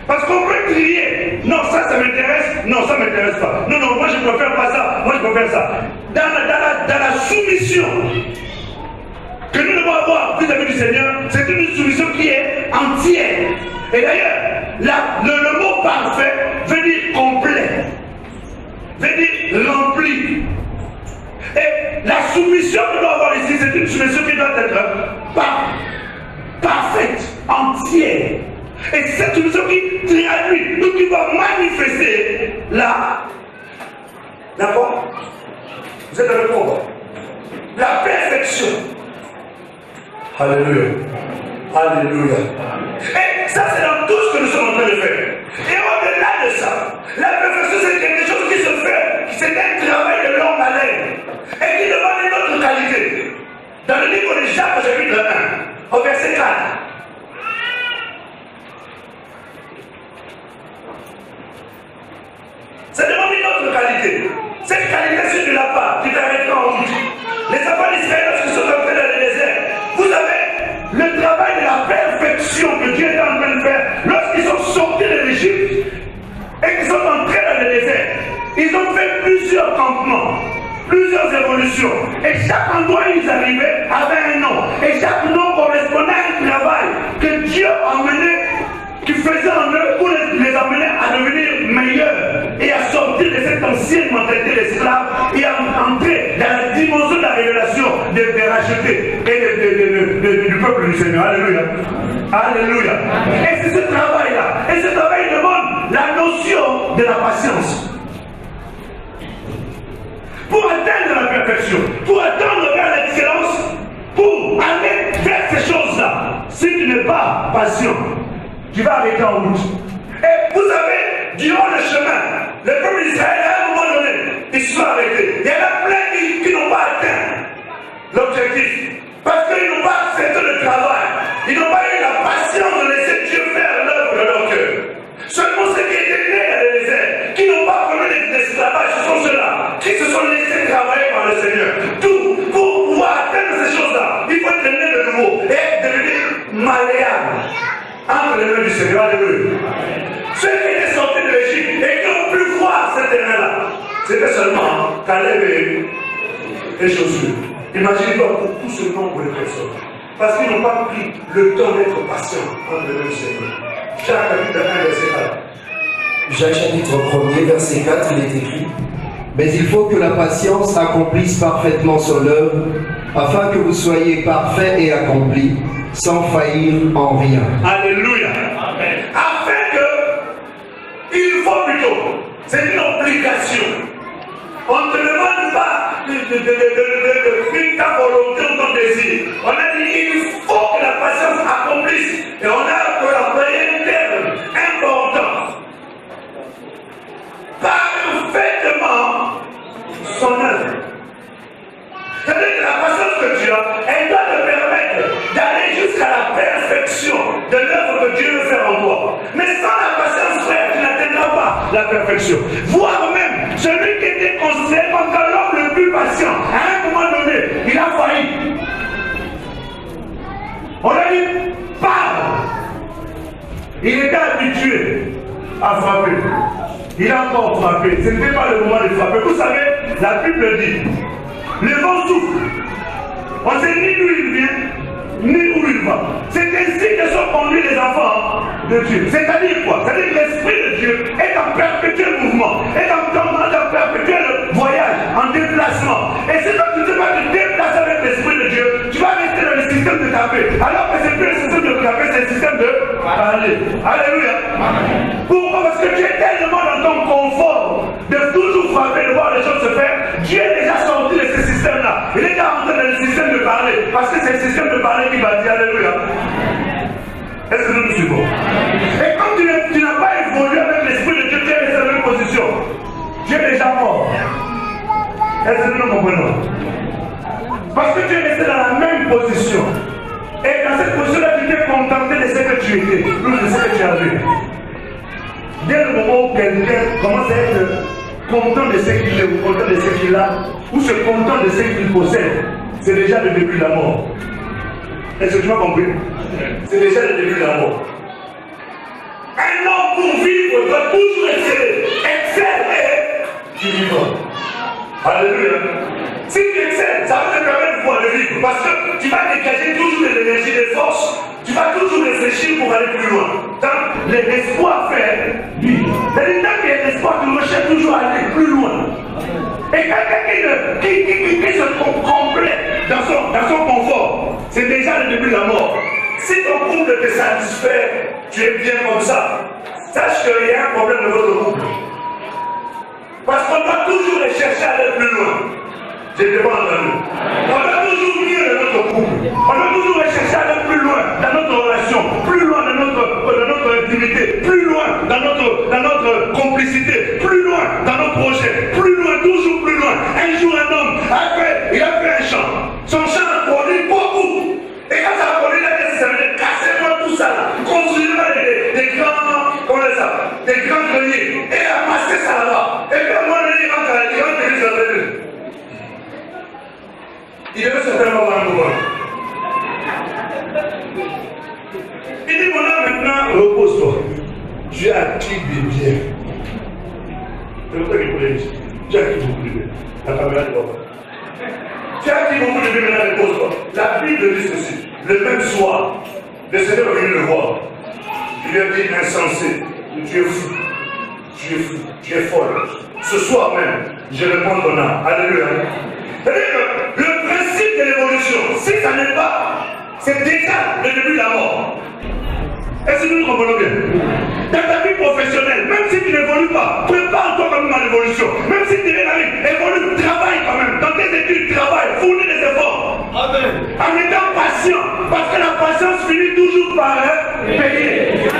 Parce qu'on peut trier. Non, ça m'intéresse. Non, ça ne m'intéresse pas. Non, non, moi je préfère pas ça. Moi je préfère ça. Dans la soumission que nous devons avoir vis-à-vis du Seigneur, c'est une soumission qui est entière. Et d'ailleurs, le mot parfait veut dire complet, veut dire rempli. Et la soumission que nous devons avoir ici, c'est une soumission qui doit être parfaite, entière. Et c'est cette soumission qui traduit, donc qui va manifester la quoi? Vous êtes avec moi? La perfection. Alléluia. Alléluia. Et ça, c'est dans tout ce que nous sommes en train de faire. Et au-delà de ça, la perfection, c'est quelque chose qui se fait, c'est un travail de longue haleine et qui demande une autre qualité. Dans le livre de Jacques, chapitre 1, au verset 4. Ça demande une autre qualité. Cette qualité, c'est de la part qui t'arrêtera en route. Les enfants d'Israël, lorsqu'ils sont entrés dans le désert, vous avez le travail de la perfection que Dieu est en train de faire. Lorsqu'ils sont sortis de l'Égypte et qu'ils sont entrés dans le désert, ils ont fait plusieurs campements, plusieurs évolutions. Et chaque endroit où ils arrivaient avait un nom. Et chaque nom correspondait à un travail que Dieu emmenait, qui faisait en eux pour les amener à devenir meilleurs et à sortir de cette ancienne mentalité d'esclave et à entrer dans la dimension de la révélation des rachetés et du peuple du Seigneur. Alléluia. Alléluia. Et c'est ce travail-là. Et ce travail demande la notion de la patience. Pour atteindre la perfection, pour atteindre vers l'excellence, pour aller vers ces choses-là, si tu n'es pas patient, tu vas arrêter en route. Et vous savez, durant le chemin, le peuple d'Israël, à un moment donné, ils se sont arrêtés. Il y en a plein qui n'ont pas atteint l'objectif. Parce qu'ils n'ont pas accepté le travail. Ils n'ont pas eu la patience de laisser Dieu faire l'œuvre de leur cœur. Seulement ceux qui étaient nés dans le désert, qui n'ont pas connu l'esclavage, ce sont ceux-là qui se sont laissés travailler par le Seigneur. Tout pour pouvoir atteindre ces choses-là, il faut être né de nouveau et devenir malléable entre les mains du Seigneur. Alléluia. Ceux qui étaient sortis de l'Égypte et qui ont pu voir ce terrain-là, c'était seulement Caleb et Josué. Imaginez-vous pour tout ce nombre de personnes. Parce qu'ils n'ont pas pris le temps d'être patients entre les mains du Seigneur. Jacques chapitre 1, verset 4. Jacques chapitre 1er, verset 4, il est écrit: mais il faut que la patience accomplisse parfaitement son œuvre, afin que vous soyez parfaits et accomplis, sans faillir en rien. Alléluia. Amen. Afin que, il faut plutôt, c'est une obligation. On ne te demande pas de faire ta volonté ou ton désir. On a dit il faut que la patience accomplisse. Et on a employé un terme important. Parfaitement son œuvre. C'est-à-dire que la patience que tu as, elle doit te permettre d'aller jusqu'à la perfection de l'œuvre que Dieu veut faire en toi. Mais sans la patience, frère, tu n'atteindras pas la perfection. Voire même, celui qui était considéré comme l'homme le plus patient, à un moment donné, il a failli. On a dit, parle. Il était habitué à frapper. Il a encore frappé. Ce n'était pas le moment de frapper. Vous savez, la Bible dit, le vent souffle. On ne sait ni d'où il vient, ni où il va. C'est ainsi que sont conduits les enfants de Dieu. C'est-à-dire quoi? C'est-à-dire que l'Esprit de Dieu est en perpétuel mouvement, est en perpétuel voyage, en déplacement. Et si toi tu ne sais pas te déplacer avec l'Esprit de Dieu, tu vas rester dans le système de taper. Alors que c'est plus le système de taper, c'est le système de parler. Alléluia. Pourquoi? Parce que tu es tellement dans ton confort de toujours frapper, de voir les choses se faire. Dieu est déjà sorti de ce système-là. Il est déjà rentré dans le système de parler. Parce que c'est le système de parler qui va dire Alléluia. Est-ce que nous nous suivons? Et comme tu n'as pas évolué avec l'Esprit de Dieu, tu es resté dans la même position. Tu es déjà mort. Est-ce que nous comprenons? Parce que tu es resté dans la même position. Et dans cette position-là, tu t'es contenté de ce que tu étais, plus de ce que tu avais. Dès le moment où quelqu'un commence à être content de ce qu'il est, ou content de ce qu'il a, ou se content de ce qu'il possède, c'est déjà le début de la mort. Est-ce que tu m'as compris? C'est déjà le début de la mort. Un homme pour vivre doit toujours exceller. Exceller, tu vivras. Alléluia. Si tu excelles, ça va te permettre de pouvoir le vivre. Parce que tu vas dégager toujours de l'énergie, des forces. Tu vas toujours réfléchir pour aller plus loin. Tant l'espoir fait vivre. C'est-à-dire, tant qu'il y a l'espoir, tu recherches toujours à aller plus loin. Et quelqu'un qui se complète dans son confort, c'est déjà le début de la mort. Si ton couple te satisfait, tu es bien comme ça. Sache qu'il y a un problème de votre couple. Parce qu'on doit toujours chercher à aller plus loin. Je ne t'ai pas entendu. On doit toujours mieux dans notre couple. On doit toujours chercher à aller plus loin dans notre relation, plus loin dans notre intimité, plus loin dans notre complicité, plus loin dans nos projets, plus loin, toujours plus loin. Un jour, un homme il a fait un champ. Son champ a produit beaucoup. Et quand ça a produit, il a dit, ça veut dire cassez-moi tout ça là. Construisez-moi des grands greniers. Et amassez ça là-bas. Et puis à un moment donné, il rentre à l'église de Dieu. Il devait certainement avoir un mouvement. Il dit, mon âme, maintenant, repose-toi. Tu as acquis des biens. C'est le fait qu'il voulait dire. Tu as acquis beaucoup de biens. La caméra ne voit pas. Tu as acquis beaucoup de biens, maintenant, repose-toi. La Bible dit ceci. Le même soir, le Seigneur est venu le voir. Il lui a dit, insensé, tu es fou. Tu es fou. Tu es folle. Ce soir même, je réponds ton âme. Alléluia. C'est-à-dire que le principe de l'évolution, si ça n'est pas, c'est déjà le début de la mort. Est-ce que nous comprenons bien? Dans ta vie professionnelle, même si tu n'évolues pas, prépare-toi quand même à l'évolution. Même si tu es dans la vie, évolue, travaille quand même. Dans tes études, travaille, fournis des efforts. Amen. En étant patient, parce que la patience finit toujours par payer.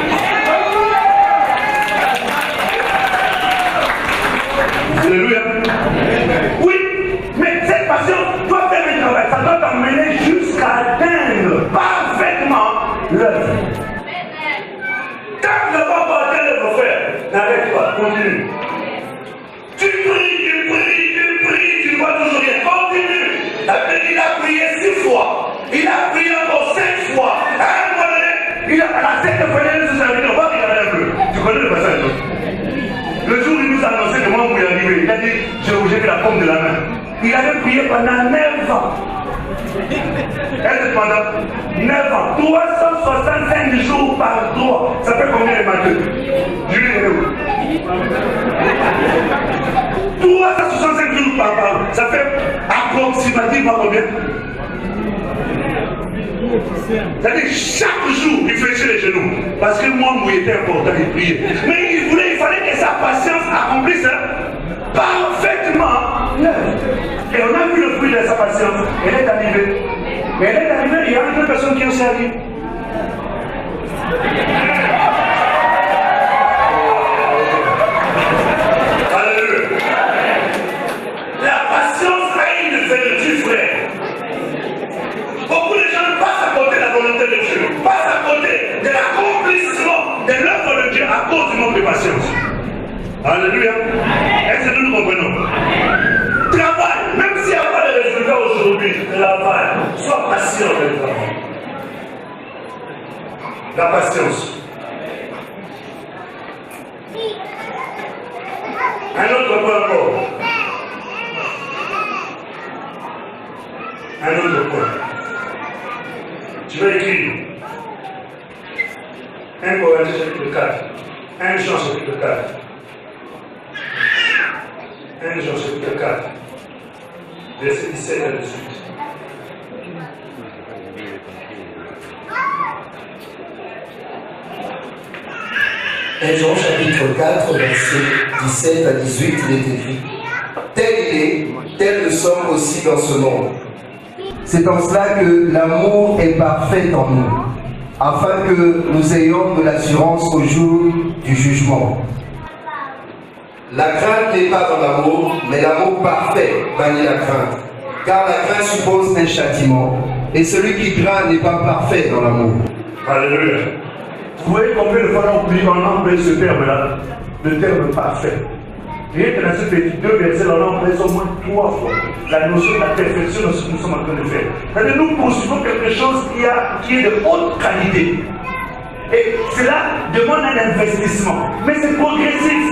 Alléluia. Oui, mais cette patience doit faire un travail. Ça doit t'emmener jusqu'à atteindre parfaitement l'œuvre. Quand tu n'as pas encore atteint l'œuvre, frère, n'arrête pas, continue. Tu pries, tu ne vois toujours rien. Continue. Il a prié 6 fois. Il a prié encore 5 fois. À un moment donné, la secte fédérale se servir, on va regarder un peu. Tu connais le passage, non? Le jour où il nous a annoncé que moi, vous y arrivez, il a dit, j'ai vu la paume de la main. Il avait prié pendant 9 ans. Est-ce que pendant 9 ans, 365 jours par 3, ça fait combien les matheux? Julie est où? 365 jours par an, ça fait approximativement combien? C'est-à-dire chaque jour, il fléchait les genoux. Parce que moi, il était important, il priait. Mais il fallait que sa patience accomplisse parfaitement l'œuvre. Et on a vu le fruit de sa patience. Elle est arrivée. Mais elle est arrivée, il y a une personne qui en servi. Alléluia. La patience a une vertu, frère. Beaucoup de gens passent à côté de la volonté de Dieu, passent à côté de l'accomplissement de l'œuvre de Dieu à cause du manque de patience. Alléluia. Est-ce que nous nous comprenons? Travaille, même s'il n'y a pas de résultat aujourd'hui, travaille. Sois patient avec le travail. La patience. Un autre point encore. Un autre point. Tu vas écrire 1 Corinthiens chapitre 4, 1 Jean chapitre 4, 1 Jean chapitre 4, verset 17 à 18. Jean chapitre 4, verset 17 à 18, il est écrit: tel il est, tel nous sommes aussi dans ce monde. C'est en cela que l'amour est parfait en nous, afin que nous ayons de l'assurance au jour du jugement. La crainte n'est pas dans l'amour, mais l'amour parfait bannit la crainte. Car la crainte suppose un châtiment, et celui qui craint n'est pas parfait dans l'amour. Alléluia. Vous voyez combien de fois on a employé ce terme-là, le terme parfait. Rien que dans ces petits deux versets, on a employé au moins 3 fois la notion de la perfection de ce que nous sommes en train de faire. C'est-à-dire nous poursuivons quelque chose qui est de haute qualité. Et cela demande un investissement. Mais c'est progressif.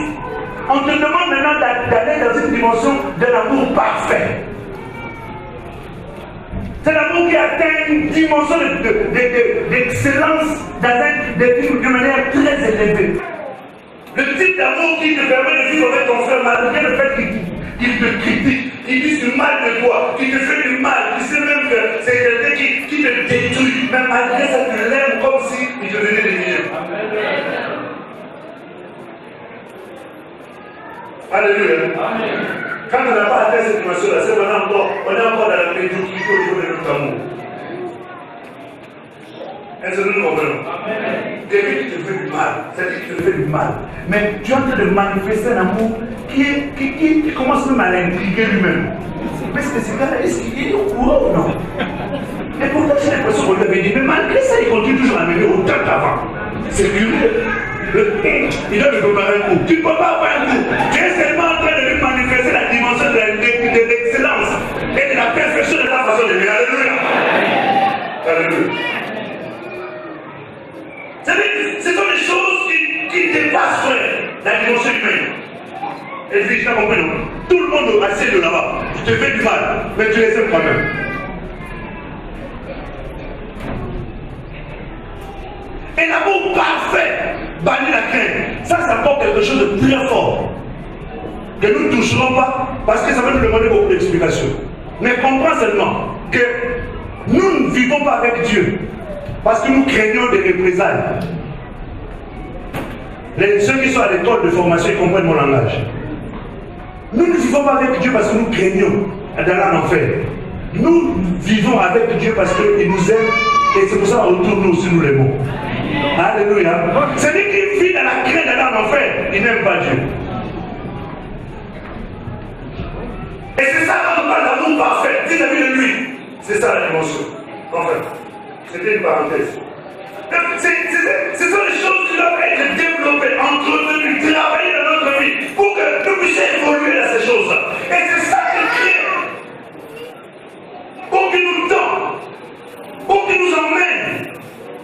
On te demande maintenant d'aller dans une dimension de l'amour parfait. C'est l'amour qui atteint une dimension d'excellence de manière très élevée. Le type d'amour qui te permet de vivre avec ton frère malgré le fait qu'il te critique, qu'il dise du mal de toi, qu'il te fait du mal, qu'il sait même que c'est quelqu'un qui te détruit. Mais malgré ça, tu l'aimes comme si il te donnait des millions. Alléluia. Quand on n'a pas atteint cette dimension-là, c'est maintenant encore, on est encore dans la médiocrité au niveau de notre amour. Est-ce que nous comprenons? Quelqu'un qui te fait du mal, c'est-à-dire qui te fait du mal. Mais tu es en train de manifester un amour qui commence même à l'intriguer lui-même. Mais ce gars-là, est-ce qu'il est au courant ou non? Et pourtant, j'ai l'impression qu'on lui avait dit, mais malgré ça, il continue toujours à m'aimer autant qu'avant. C'est curieux. Il doit me préparer un coup. Tu ne peux pas avoir un coup. Tu es seulement en train de lui manifester la dimension de l'excellence et de la perfection de ta façon de vivre. Alléluia. Alléluia. Ce sont des choses qui dépassent, frère, la dimension humaine. Et puis, je t'ai compris, non? Tout le monde assied de là-bas. Tu te fais du mal, mais tu les aimes quand même. Et l'amour parfait bannit la crainte. Ça porte quelque chose de très fort. Que nous ne toucherons pas, parce que ça va nous demander beaucoup d'explications. Mais comprends seulement que nous ne vivons pas avec Dieu. Parce que nous craignons des représailles. Ceux qui sont à l'école de formation, ils comprennent mon langage. Nous ne vivons pas avec Dieu parce que nous craignons d'aller en enfer. Nous vivons avec Dieu parce qu'il nous aime et c'est pour ça qu'on retourne nous aussi nous l'aimons. Alléluia. Celui qui vit dans la crainte d'aller en enfer, il n'aime pas Dieu. Et c'est ça quand on parle d'amour parfait vis-à-vis de lui. C'est ça la dimension. Enfin. C'était une parenthèse. Ce sont les choses qui doivent être développées, entretenues, travaillées dans notre vie pour que nous puissions évoluer dans ces choses-là. Et c'est ça qu'il crée. Pour qu'il nous tende, pour qu'il nous emmène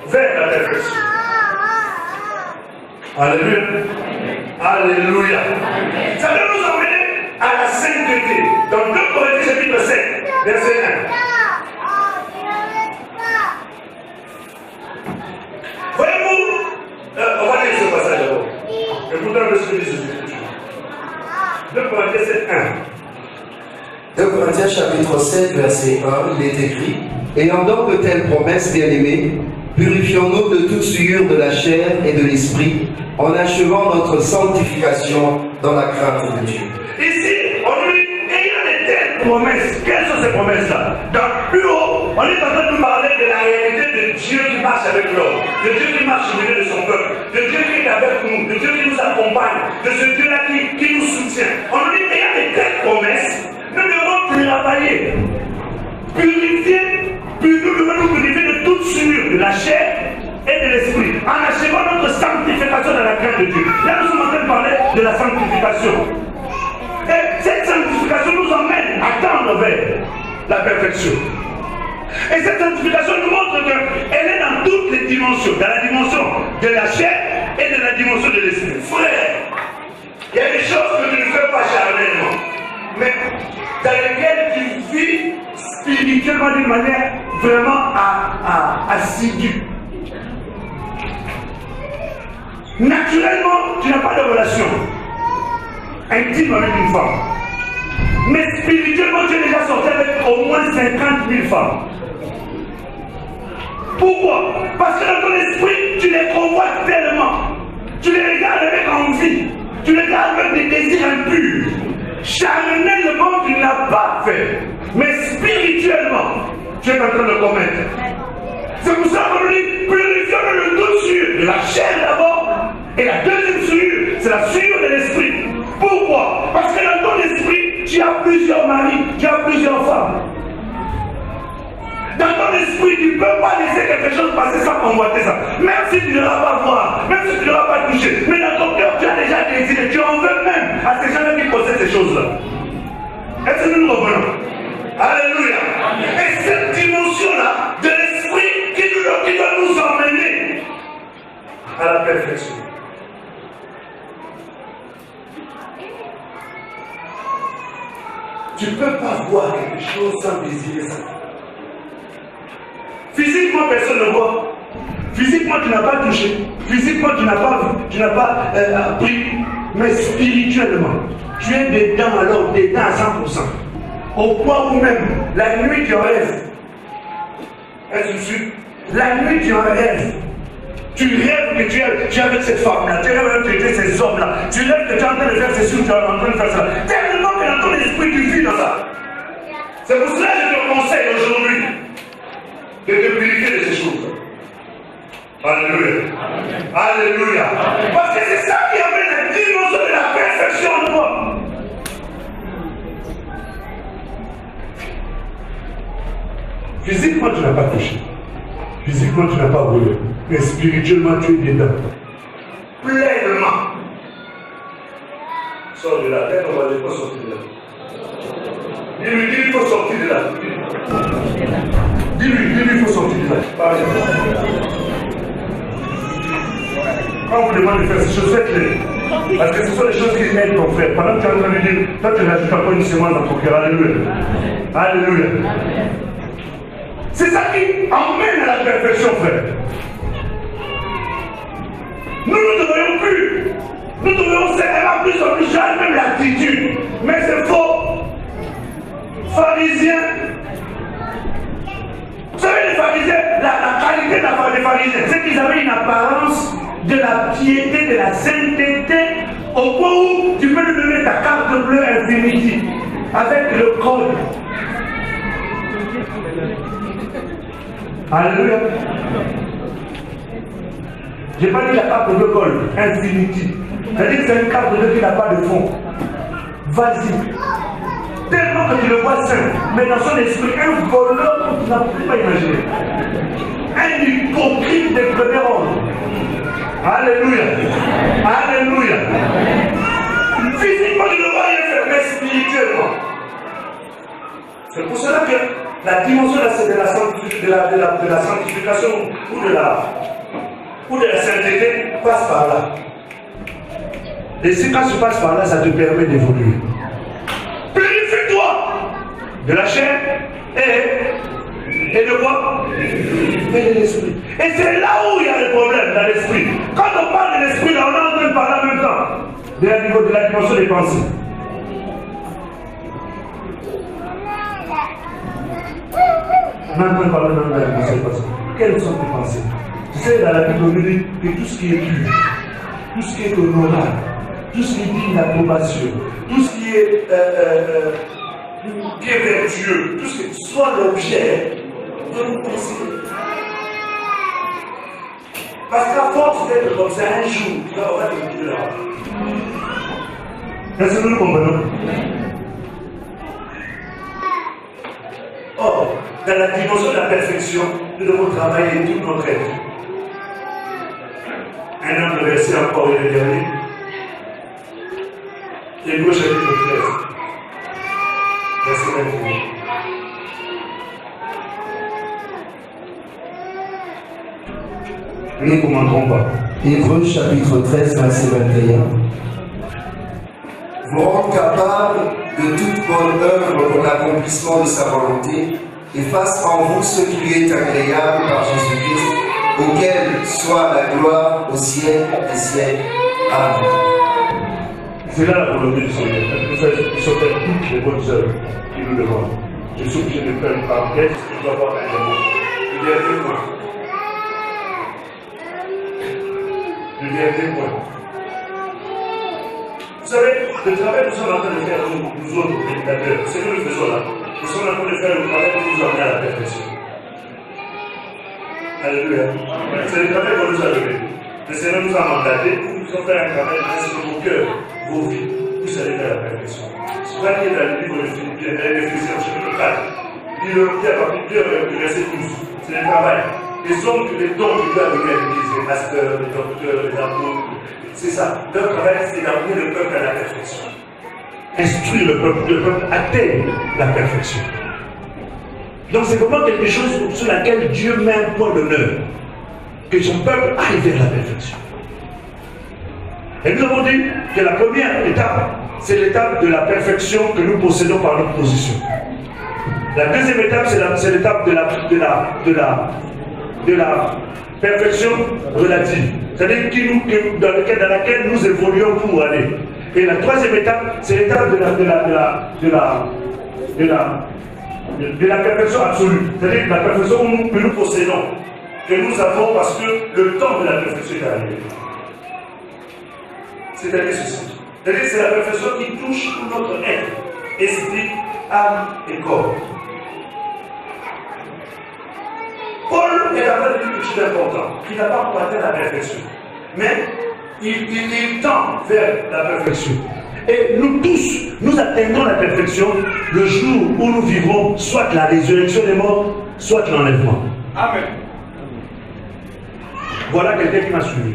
vers la perfection. Alléluia. Alléluia. Ça doit nous emmener à la sainteté. Dans 2 Corinthiens chapitre 7, verset 1. Voyez-vous, on va lire ce passage d'abord. Écoutons un peu ce que dit Jésus. 2 Corinthiens 7, 1. 2 Corinthiens chapitre 7, verset 1, il est écrit: ayant donc de telles promesses, bien-aimés, purifions-nous de toute souillure de la chair et de l'esprit, en achevant notre sanctification dans la crainte de Dieu. Ici, on dit, ayant de telles promesses. Quelles sont ces promesses-là? Dans plus haut, on est en train de nous parler de la réalité de Dieu qui marche avec l'homme, de Dieu qui marche au milieu de son peuple, de Dieu qui est avec nous, de Dieu qui nous accompagne, de ce Dieu-là qui nous soutient. On nous dit, ayant de telles promesses, nous devons travailler, purifier, nous devons nous purifier de toute souillure, de la chair et de l'esprit, en achevant notre sanctification dans la crainte de Dieu. Là, nous sommes en train de parler de la sanctification. Et cette sanctification nous emmène à tendre vers la perfection. Et cette sanctification nous montre qu'elle est dans toutes les dimensions, dans la dimension de la chair et de la dimension de l'esprit. Frère, il y a des choses que tu ne fais pas charnellement, mais dans lesquelles tu vis spirituellement d'une manière vraiment assidue. Naturellement, tu n'as pas de relation intime avec une femme. Mais spirituellement, tu es déjà sorti avec au moins 50 000 femmes. Pourquoi? Parce que dans ton esprit, tu les convoites tellement. Tu les regardes avec envie. Tu les regardes avec des désirs impurs. Charnellement, tu ne l'as pas fait. Mais spirituellement, tu es en train de commettre. C'est pour ça qu'on dit, purifions le toute souillure de la chair d'abord. Et la deuxième souillure, c'est la souillure de l'esprit. Pourquoi? plusieurs maris, tu as plusieurs femmes. Dans ton esprit, tu ne peux pas laisser quelque chose passer sans convoiter ça. Même si tu ne l'auras pas voir, même si tu ne l'auras pas touché. Mais dans ton cœur, tu as déjà désiré. Tu en veux même à ces gens-là qui possèdent ces choses-là. Est-ce que nous nous revenons? Alléluia. Et cette dimension-là de l'esprit qui doit nous emmener à la perfection. Tu ne peux pas voir quelque chose sans désirer ça. Physiquement, personne ne voit. Physiquement, tu n'as pas touché. Physiquement, tu n'as pas vu. Tu n'as pas appris. Mais spirituellement, tu es dedans alors, dedans à 100%. Au point où même, la nuit, tu en rêves. Est-ce que tu suis? La nuit, tu en rêves. Tu rêves que tu es avec cette femme-là. Tu rêves que tu es ces hommes-là. Tu rêves que tu es en train de faire ceci ou tu es en train de faire ça. Tellement que dans ton esprit, tu vis dans ça. C'est pour cela que je te conseille aujourd'hui de te purifier de ces choses. Alléluia. Alléluia. Parce que c'est ça qui amène la dimension de la perfection en toi. Physiquement, tu n'as pas touché. Physiquement, tu n'as pas volé. Mais spirituellement, tu es dedans. Pleinement. Sors de la tête, on va dire, il faut sortir de là. Dis-lui, il faut sortir de là. Dis-lui, il faut sortir de là. Parlez. Quand on vous demande de faire ces choses, faites-les. Parce que ce sont les choses qui aident ton frère. Pendant que tu es en train de lui dire, toi tu rajoutes encore une semence dans ton cœur. Alléluia. Alléluia. C'est ça qui emmène à la perfection, frère. Nous ne devrions plus. Nous devrions faire plus en plus, j'ai même l'attitude. Mais c'est faux. Pharisiens. Vous savez, les pharisiens, la qualité des pharisiens, c'est qu'ils avaient une apparence de la piété, de la sainteté, au point où tu peux lui donner ta carte bleue Infinity avec le code. Alléluia. J'ai pas dit la carte bleue code Infinity. C'est-à-dire que c'est une carte bleue qui n'a pas de fond. Vas-y. Tellement que tu le vois saint, mais dans son esprit, un voleur que tu n'as plus pas imaginé. Un hypocrite de premier ordre. Alléluia. Alléluia. Physiquement, tu ne vas rien faire, mais spirituellement. C'est pour cela que la dimension de la sanctification ou de la sainteté passe par là. Et si quand tu passes par là, ça te permet d'évoluer. Purifie-toi de la chair et de quoi? Et de l'esprit. Et c'est là où il y a le problème dans l'esprit. Quand on parle de l'esprit, là, on est en train de parler en même temps de la dimension des pensées. On est en train de parler de la dimension des pensées. Quelles sont tes pensées? Tu sais, dans la Bible, on nous dit que tout ce qui est pur, tout ce qui est honorable, tout ce qui est digne d'approbation, tout ce qui est vertueux, tout ce qui soit l'objet de nos pensées. Parce qu'à force d'être comme ça, un jour, tu vas avoir des douleurs. Est-ce que nous nous comprenons? Or, dans la dimension de la perfection, nous devons travailler toute notre vie. Un autre verset encore et le dernier. Hébreux chapitre 13. Verset 21. Nous ne commenterons pas. Hébreux chapitre 13, verset 21. Vous rendre capable de toute bonne œuvre pour l'accomplissement de sa volonté, et fasse en vous ce qui lui est agréable par Jésus-Christ, auquel soit la gloire au siècle des siècles. Amen. C'est là la volonté du Seigneur. Nous faisons toutes les bonnes œuvres qu'il nous demande. Je suis obligé de faire une parenthèse, parce que je dois avoir un élément. Le dernier point. Le dernier point. Vous savez, le travail que nous sommes en train de faire, nous autres, prédicateurs, c'est que nous faisons là. Nous sommes en train de faire le travail pour nous emmener à la perfection. Alléluia. C'est le travail qu'on nous a donné. Le Seigneur nous a mandaté pour nous faire un travail ainsi que vos cœurs, vos vies, vous allez vers la perfection. va lire dans le livre de Philippiens, Éphésiens, chapitre 4. Il le dit à partir du verset 12. C'est le travail. Les dons que Dieu a donnés à l'Église, les pasteurs, les docteurs, les apôtres, c'est ça. Leur travail, c'est d'amener le peuple à la perfection. Instruire le peuple atteigne la perfection. Donc c'est vraiment quelque chose sur laquelle Dieu met un point d'honneur. Que son peuple aille vers la perfection. Et nous avons dit que la première étape, c'est l'étape de la perfection que nous possédons par notre position. La deuxième étape, c'est l'étape de la perfection relative. C'est-à-dire dans laquelle nous évoluons pour aller. Et la troisième étape, c'est l'étape de la perfection absolue. C'est-à-dire la perfection que nous possédons, que nous avons parce que le temps de la perfection est arrivé. C'est-à-dire ceci. C'est-à-dire que c'est la perfection qui touche tout notre être, esprit, âme et corps. Paul est en train de dire quelque chose d'important. Il n'a pas encore atteint la perfection. Mais il tend vers la perfection. Et nous tous, nous atteindrons la perfection le jour où nous vivrons soit la résurrection des morts, soit l'enlèvement. Amen. Voilà quelqu'un qui m'a suivi.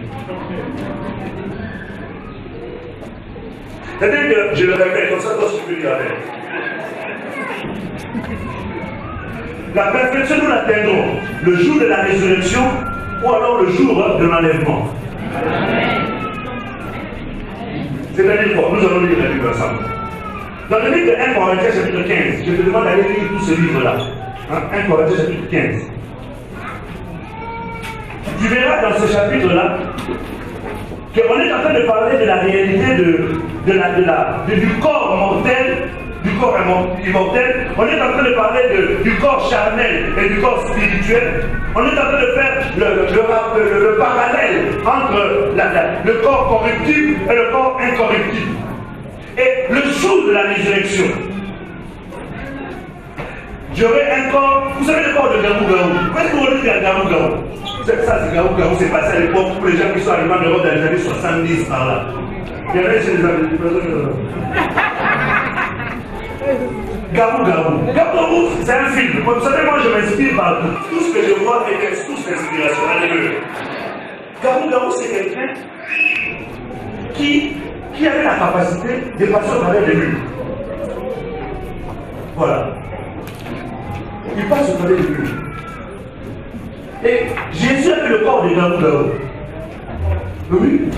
C'est-à-dire que, je le répète, comme ça, toi, tu peux dire avec. La perfection, nous l'atteindrons le jour de la résurrection ou alors le jour de l'enlèvement. C'est-à-dire quoi? Nous allons lire le livre ensemble. Dans le livre de 1 Corinthiens chapitre 15, je te demande d'aller lire tout ce livre-là. 1 Corinthiens chapitre 15. Tu verras dans ce chapitre-là qu'on est en train de parler de la réalité du corps mortel, du corps immortel. On est en train de parler du corps charnel et du corps spirituel. On est en train de faire le parallèle entre le corps corruptible et le corps incorruptible. Et le jour de la résurrection, j'aurai un corps, vous savez le corps de Gamou-Gaou. Qu'est-ce que vous voulez dire à Gamou-Gaou? Ça, c'est Gamou-Gaou, c'est passé à l'époque pour les gens qui sont arrivés en Europe dans les années 70 par là. Il y avait chez les amis. Gamou-Gaou. Gamou-Gaou, c'est un film. Vous savez, moi je m'inspire par tout ce que je vois est tous l'inspiration. Alléluia. Gamou-Gaou, c'est quelqu'un qui avait la capacité de passer au travers des murs. Voilà. Il passe au travers des murs. Et Jésus avait le corps de Gamou-Gaou. Oui.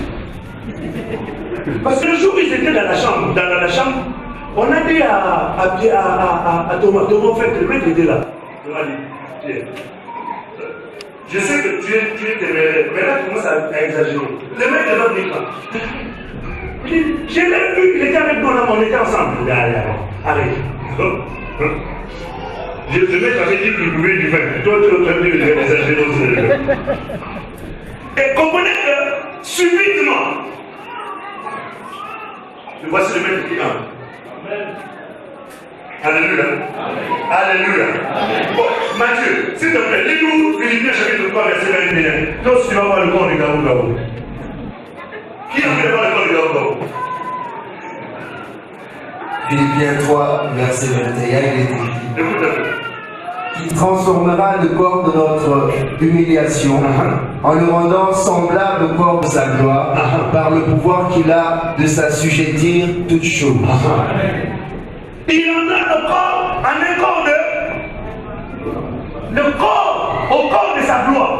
Parce que le jour où ils étaient dans la chambre, on a dit à Thomas, en fait, le mec était là. Thomas dit, je sais que tu es mais là tu commences à exagérer. Le mec est là, dit quoi? Je l'ai vu, il était avec nous, on était ensemble. Allez. Le mec avait dit qu'il pouvait du vin. Toi, tu es en train de exagérer aussi. Et comprenez que, subitement, voici le mec qui entre. Alléluia. Alléluia. Bon, Matthieu, s'il te plaît, lis-nous Philippiens chapitre 3, verset 21. Toi aussi, tu vas voir le corps du Gamou-Gaou. Qui a envie de voir le corps du Gamou-Gaou? Philippiens 3, verset 21, il est écrit qui transformera le corps de notre humiliation en le rendant semblable au corps de sa gloire par le pouvoir qu'il a de s'assujettir toutes choses. Il en a le corps en un corps le corps au corps de sa gloire.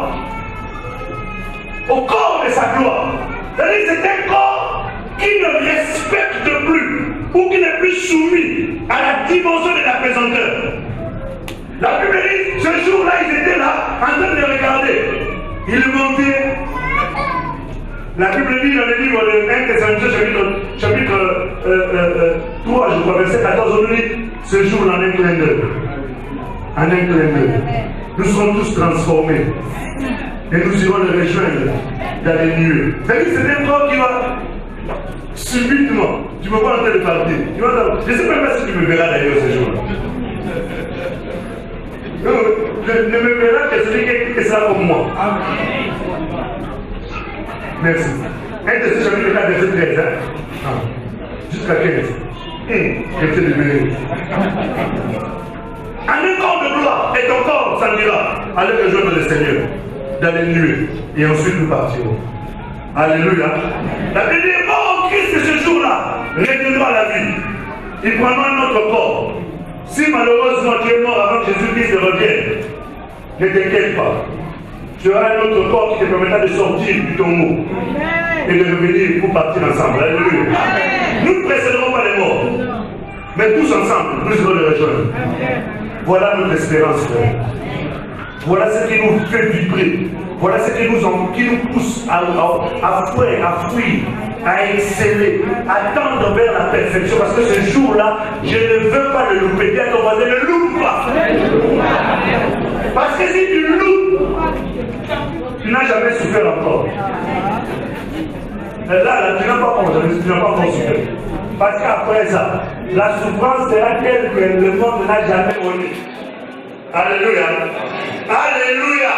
Au corps de sa gloire. C'est-à-dire que c'est un corps qui ne respecte plus ou qui n'est plus soumis à la dimension de la pesanteur. La Bible dit, ce jour-là, ils étaient là, en train de regarder. Ils montaient. La Bible dit dans le livre de 1 Thessaloniciens, chapitre 3, je crois, verset 14, on nous dit, ce jour-là, en un clin d'œil. En un clin d'œil. Nous serons tous transformés. Et nous irons le rejoindre dans les lieux. C'est-à-dire que c'est un corps qui va subitement. Tu ne peux pas en train de partir. Je ne sais même pas si tu me verras d'ailleurs ce jour-là. Ne me verra que celui qui sera comme moi. Merci. 1 Thessaloniciens chapitre 4, verset 13. Jusqu'à 15. Je t'ai libéré. En un corps de gloire, et ton corps, ça dira, allez rejoindre le Seigneur dans les nuées, et ensuite nous partirons. Alléluia. La Bible dit, oh Christ, ce jour-là, reviendra à la vie. Il prendra notre corps. Si malheureusement tu es mort avant que Jésus-Christ revienne, ne t'inquiète pas. Tu auras un autre corps qui te permettra de sortir du tombeau et de revenir pour partir ensemble. Alléluia. Nous ne précéderons pas les morts, mais tous ensemble, nous allons les rejoindre. Voilà notre espérance, frère. Voilà ce qui nous fait vibrer. Voilà ce qui nous pousse à fuir, à exceller, à tendre vers la perfection. Parce que ce jour-là, je ne veux pas le louper. Dis à ton voisin, ne loupe pas. Parce que si tu loupes, tu n'as jamais souffert encore. Là, tu n'as pas encore souffert. Parce qu'après ça, la souffrance sera telle que le monde n'a jamais connu. Alléluia. Alléluia.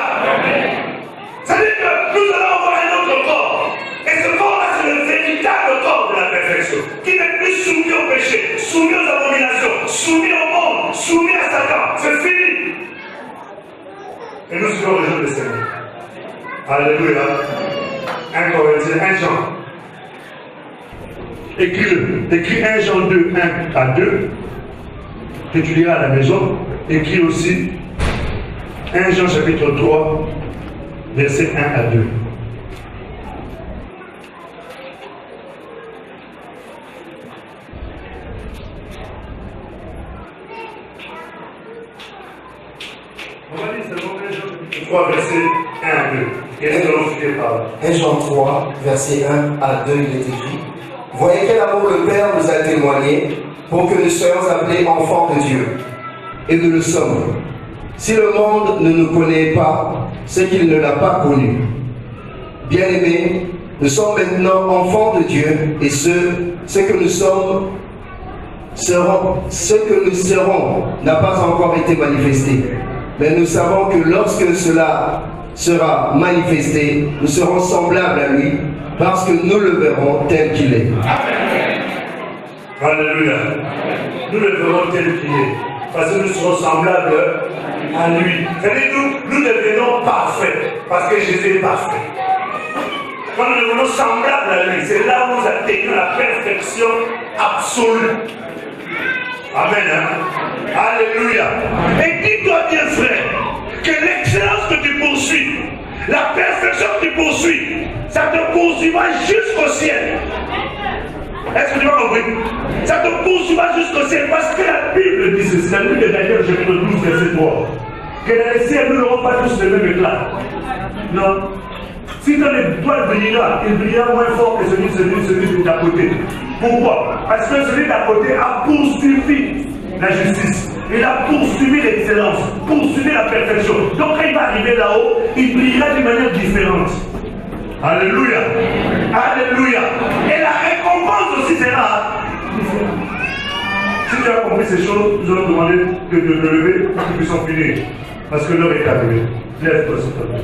C'est-à-dire que nous allons avoir un autre corps. Et ce corps-là, c'est le véritable corps de la perfection. Qui n'est plus soumis au péché, soumis aux abominations, soumis au monde, soumis à Satan. C'est fini. Et nous serons les jours de Seigneur. Alléluia. 1 Corinthiens, 1 Jean. Écris-le. Écris 1 Jean 2, 1 à 2. Que tu liras à la maison. Écris aussi 1 Jean chapitre 3, versets 1 à 2. On va lire seulement 1 Jean chapitre 3, verset 1 à 2. Qu'est-ce que l'on fait par là? 1 Jean 3, verset 1 à 2, il est écrit: Voyez quel amour le Père nous a témoigné pour que nous soyons appelés enfants de Dieu. Et nous le sommes. Si le monde ne nous connaît pas, c'est qu'il ne l'a pas connu. Bien-aimés, nous sommes maintenant enfants de Dieu, et ce que nous serons n'a pas encore été manifesté. Mais nous savons que lorsque cela sera manifesté, nous serons semblables à lui, parce que nous le verrons tel qu'il est. Amen. Alléluia. Nous le verrons tel qu'il est. Parce que nous serons semblables à lui. C'est-à-dire que nous devenons parfaits. Parce que Jésus est parfait. Quand nous devenons semblables à lui, c'est là où nous atteignons la perfection absolue. Amen. Hein? Alléluia. Et dis-toi bien, frère, que l'excellence que tu poursuis, la perfection que tu poursuis, ça te poursuivra jusqu'au ciel. Est-ce que tu m'as compris? Ça te poursuivra jusqu'au ciel parce que la Bible dit ceci. La Bible de Daniel, chapitre 12, verset 3. Que dans les ciels, nous n'aurons pas tous le même éclat. Non. Si ton étoile brillera, il brillera moins fort que celui d'à côté. Pourquoi? Parce que celui d'à côté a poursuivi la justice. Il a poursuivi l'excellence, poursuivi la perfection. Donc quand il va arriver là-haut, il brillera d'une manière différente. Alléluia. Alléluia. Et la récompense aussi sera différente. Si tu as compris ces choses, nous allons demander de te lever pour que nous puissions finir. Parce que l'heure est arrivée. Lève-toi s'il te plaît.